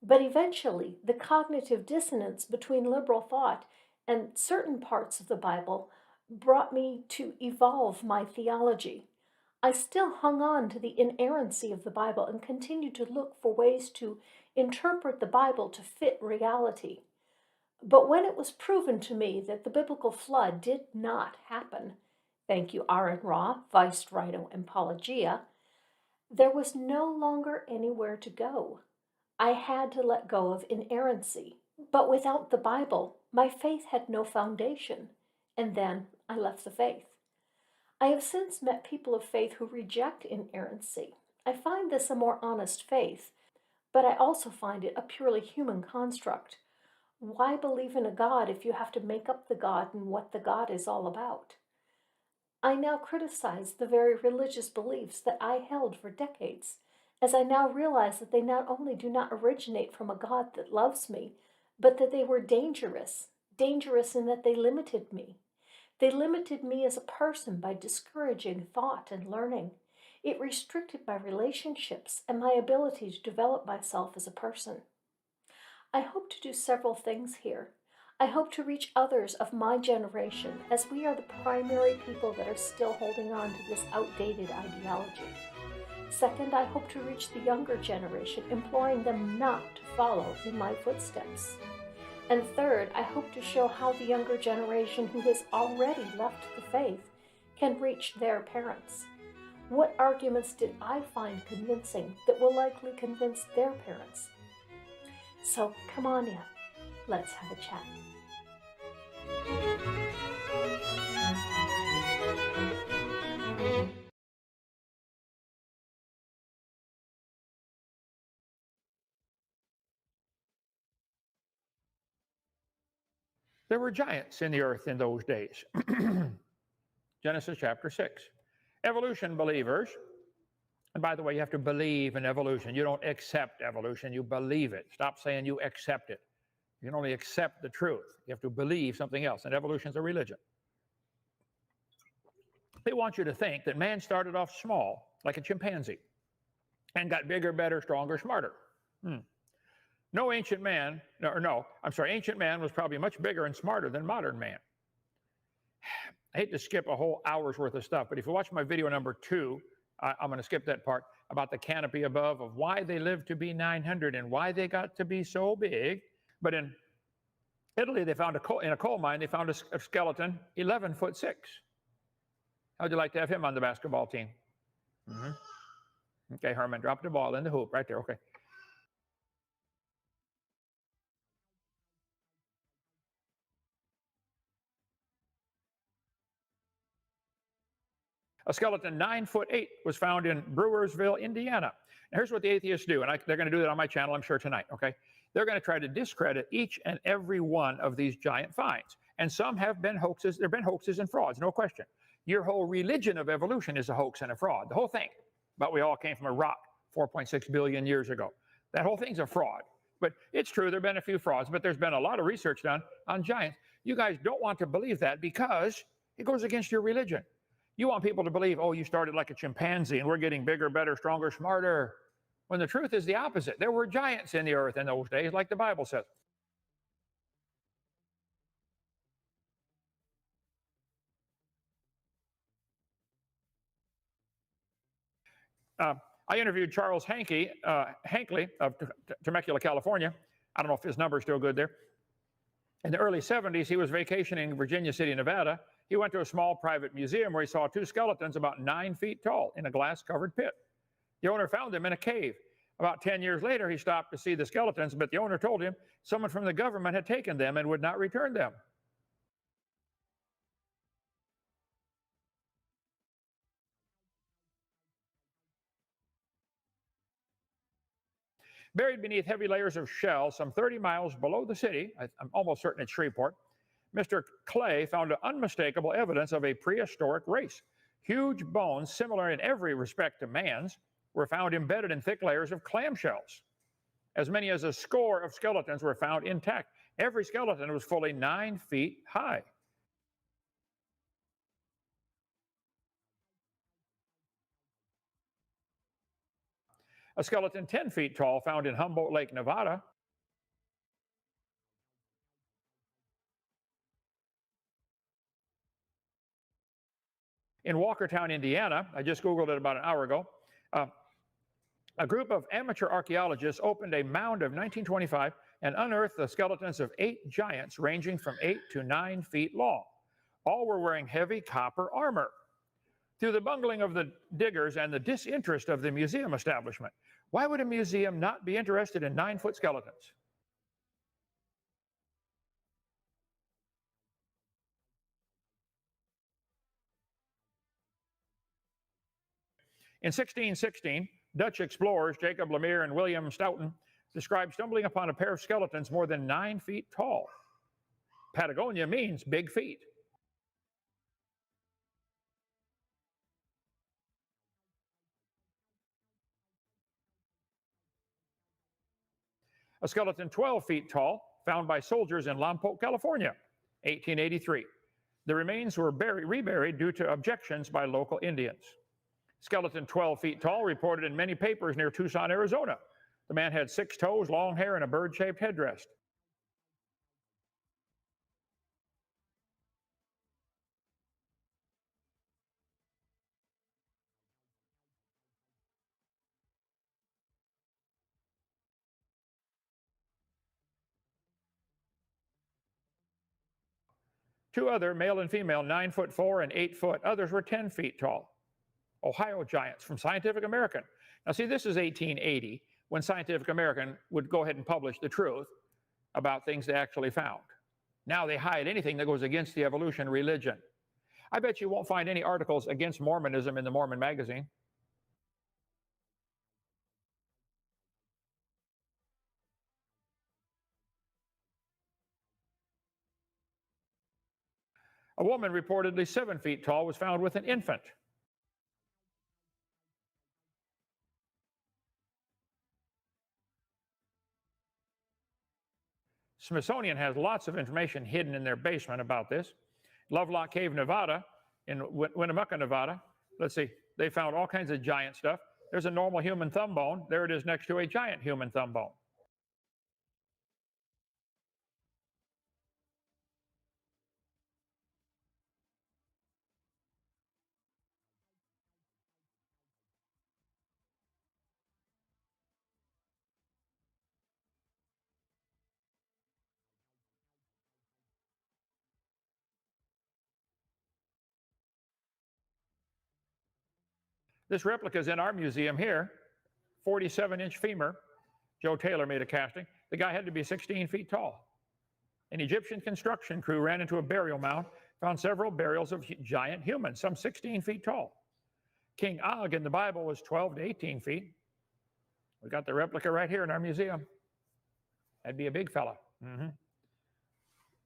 But eventually, the cognitive dissonance between liberal thought and certain parts of the Bible brought me to evolve my theology. I still hung on to the inerrancy of the Bible and continued to look for ways to interpret the Bible to fit reality. But when it was proven to me that the biblical flood did not happen, thank you, Aaron Ra, Vice Rhino, and Pelagia, there was no longer anywhere to go. I had to let go of inerrancy. But without the Bible, my faith had no foundation, and then I left the faith. I have since met people of faith who reject inerrancy. I find this a more honest faith, but I also find it a purely human construct. Why believe in a God if you have to make up the God and what the God is all about? I now criticize the very religious beliefs that I held for decades, as I now realize that they not only do not originate from a God that loves me, but that they were dangerous in that they limited me. They limited me as a person by discouraging thought and learning. It restricted my relationships and my ability to develop myself as a person. I hope to do several things here. I hope to reach others of my generation, as we are the primary people that are still holding on to this outdated ideology. Second, I hope to reach the younger generation, imploring them not to follow in my footsteps. And third, I hope to show how the younger generation who has already left the faith can reach their parents. What arguments did I find convincing that will likely convince their parents? So come on in, let's have a chat. There were giants in the earth in those days. Genesis chapter 6. Evolution believers, and by the way, you have to believe in evolution. You don't accept evolution, you believe it. Stop saying you accept it. You can only accept the truth. You have to believe something else, and evolution is a religion. They want you to think that man started off small, like a chimpanzee, and got bigger, better, stronger, smarter. Ancient man was probably much bigger and smarter than modern man. I hate to skip a whole hour's worth of stuff, but if you watch my video number 2, I'm going to skip that part about the canopy above of why they lived to be 900 and why they got to be so big. But in Italy, they found in a coal mine, they found a skeleton 11'6". How'd you like to have him on the basketball team? Okay, Herman, drop the ball in the hoop right there. Okay. A skeleton 9'8" was found in Brewersville, Indiana. Now, here's what the atheists do, and they're going to do that on my channel, I'm sure, tonight, okay? They're going to try to discredit each and every one of these giant finds. And some have been hoaxes. There have been hoaxes and frauds, no question. Your whole religion of evolution is a hoax and a fraud, the whole thing. But we all came from a rock 4.6 billion years ago. That whole thing's a fraud. But it's true, there have been a few frauds, but there's been a lot of research done on giants. You guys don't want to believe that because it goes against your religion. You want people to believe, oh, you started like a chimpanzee and we're getting bigger, better, stronger, smarter. When the truth is the opposite. There were giants in the earth in those days, like the Bible says. I interviewed Charles Hankley of Temecula, California. I don't know if his number is still good there. In the early 70s, he was vacationing in Virginia City, Nevada. He went to a small private museum where he saw 2 skeletons about 9 feet tall in a glass-covered pit. The owner found them in a cave. About 10 years later, he stopped to see the skeletons, but the owner told him someone from the government had taken them and would not return them. Buried beneath heavy layers of shell some 30 miles below the city, I'm almost certain it's Shreveport, Mr. Clay found unmistakable evidence of a prehistoric race. Huge bones, similar in every respect to man's, were found embedded in thick layers of clamshells. As many as a score of skeletons were found intact. Every skeleton was fully 9 feet high. A skeleton 10 feet tall found in Humboldt Lake, Nevada. In Walkertown, Indiana, I just Googled it about an hour ago, a group of amateur archaeologists opened a mound of 1925 and unearthed the skeletons of 8 giants ranging from 8 to 9 feet long. All were wearing heavy copper armor. Through the bungling of the diggers and the disinterest of the museum establishment, why would a museum not be interested in 9-foot skeletons? In 1616, Dutch explorers Jacob Lemire and William Stoughton described stumbling upon a pair of skeletons more than 9 feet tall. Patagonia means big feet. A skeleton 12 feet tall found by soldiers in Lompoc, California, 1883. The remains were reburied due to objections by local Indians. Skeleton 12 feet tall reported in many papers near Tucson, Arizona. The man had 6 toes, long hair, and a bird-shaped headdress. Two other, male and female, 9'4" and 8 foot. Others were 10 feet tall. Ohio giants from Scientific American. Now see, this is 1880, when Scientific American would go ahead and publish the truth about things they actually found. Now they hide anything that goes against the evolution religion. I bet you won't find any articles against Mormonism in the Mormon magazine. A woman reportedly 7 feet tall was found with an infant. Smithsonian has lots of information hidden in their basement about this. Lovelock Cave, Nevada, in Winnemucca, Nevada. Let's see, they found all kinds of giant stuff. There's a normal human thumb bone. There it is next to a giant human thumb bone. This replica is in our museum here, 47-inch femur. Joe Taylor made a casting. The guy had to be 16 feet tall. An Egyptian construction crew ran into a burial mound, found several burials of giant humans, some 16 feet tall. King Og in the Bible was 12 to 18 feet. We got the replica right here in our museum. That'd be a big fella.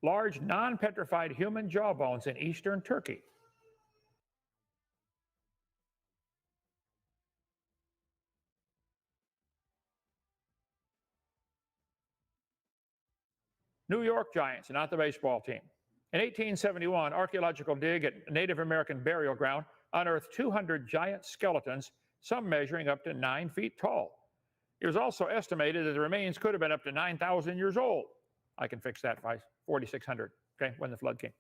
Large, non-petrified human jawbones in eastern Turkey. New York Giants, not the baseball team. In 1871, archaeological dig at Native American burial ground unearthed 200 giant skeletons, some measuring up to 9 feet tall. It was also estimated that the remains could have been up to 9,000 years old. I can fix that by 4,600, okay, when the flood came.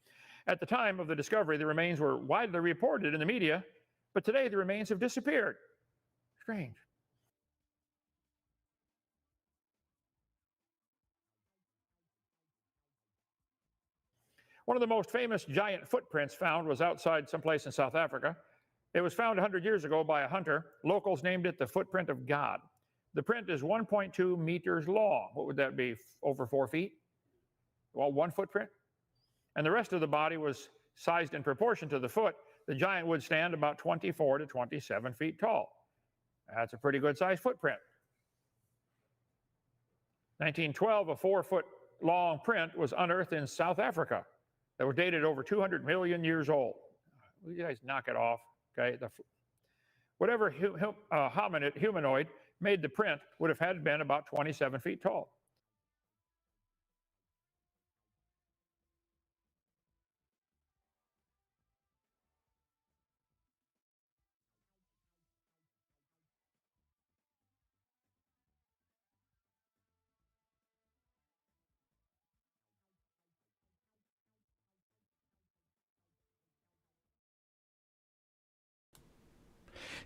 At the time of the discovery, the remains were widely reported in the media, but today the remains have disappeared. Strange. One of the most famous giant footprints found was outside someplace in South Africa. It was found 100 years ago by a hunter. Locals named it the footprint of God. The print is 1.2 meters long. What would that be, over 4 feet? Well, one footprint. And the rest of the body was sized in proportion to the foot. The giant would stand about 24 to 27 feet tall. That's a pretty good sized footprint. 1912, a 4-foot long print was unearthed in South Africa that was dated over 200 million years old. You guys knock it off, okay? Whatever humanoid made the print would have had been about 27 feet tall.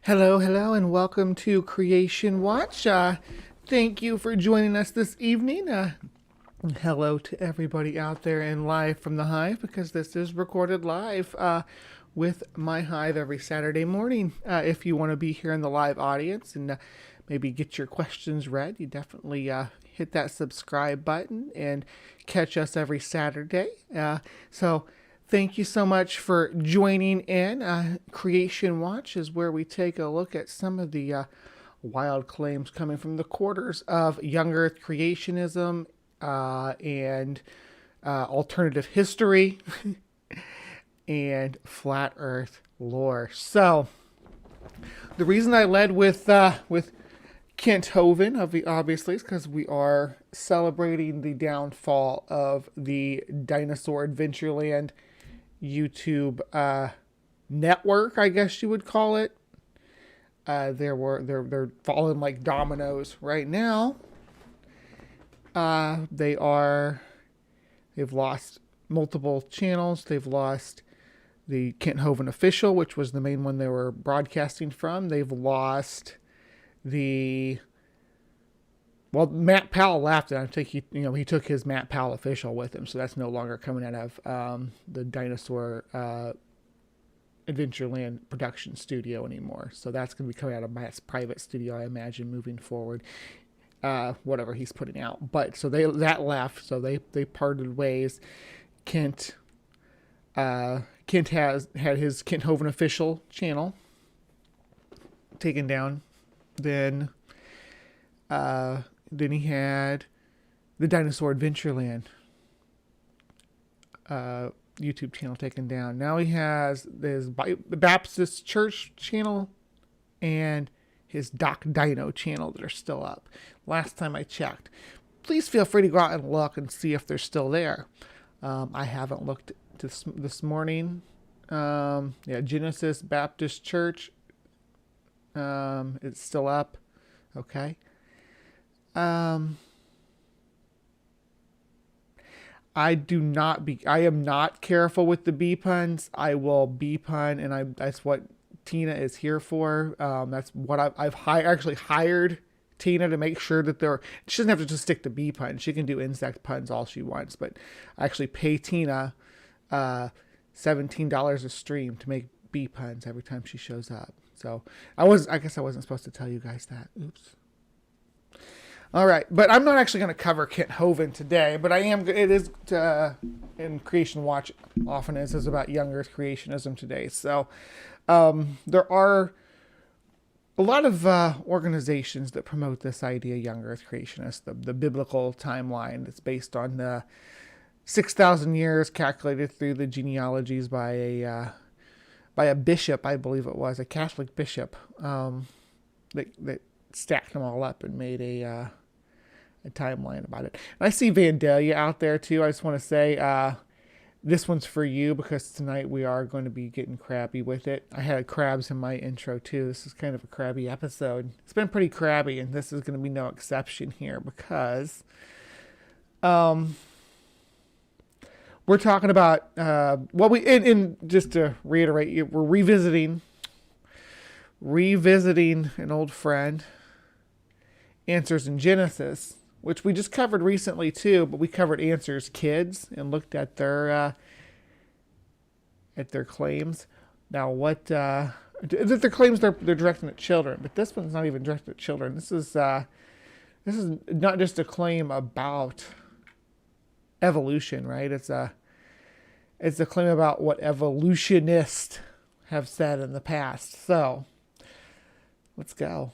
Hello, hello, and welcome to CreationWatch. Thank you for joining us this evening. Hello to everybody out there in live from the Hive, because this is recorded live with my Hive every Saturday morning. If you want to be here in the live audience and maybe get your questions read, you definitely hit that subscribe button and catch us every Saturday. So thank you so much for joining in. Creation Watch is where we take a look at some of the wild claims coming from the quarters of young Earth creationism and alternative history and flat Earth lore. So the reason I led with Kent Hovind, obviously, is because we are celebrating the downfall of the Dinosaur Adventureland YouTube network, I guess you would call it. They're falling like dominoes right now. They've lost multiple channels. They've lost the Kent Hovind official, which was the main one they were broadcasting from. They've lost Matt Powell left, and I think he took his Matt Powell official with him, so that's no longer coming out of the Dinosaur Adventureland production studio anymore. So that's going to be coming out of Matt's private studio, I imagine, moving forward. Whatever he's putting out, but so that left, so they parted ways. Kent had his Kent Hovind official channel taken down. Then he had the Dinosaur Adventureland YouTube channel taken down. Now he has the Baptist Church channel and his Doc Dino channel that are still up. Last time I checked. Please feel free to go out and look and see if they're still there. I haven't looked this morning. Genesis Baptist Church. It's still up. Okay. I am not careful with the B puns. I will B pun, and that's what Tina is here for. That's what I've actually hired Tina to make sure that she doesn't have to just stick to B puns. She can do insect puns all she wants, but I actually pay Tina $17 a stream to make B puns every time she shows up. So I guess I wasn't supposed to tell you guys that. Oops. All right, but I'm not actually going to cover Kent Hovind today, but it is in Creation Watch often is about young Earth creationism today. So there are a lot of organizations that promote this idea, young Earth creationist, the biblical timeline that's based on the 6,000 years calculated through the genealogies by a bishop, I believe it was, a Catholic bishop, that stacked them all up and made a timeline about it. And I see Vandalia out there too. I just want to say this one's for you, because tonight we are going to be getting crabby with it. I had crabs in my intro too. This is kind of a crabby episode. It's been pretty crabby, and this is going to be no exception here, because we're talking about and just to reiterate, we're revisiting an old friend, Answers in Genesis, which we just covered recently too, but we covered Answers Kids and looked at their claims. Now, what their claims they're directing at children, but this one's not even directed at children. This is not just a claim about evolution, right? It's a claim about what evolutionists have said in the past. So let's go.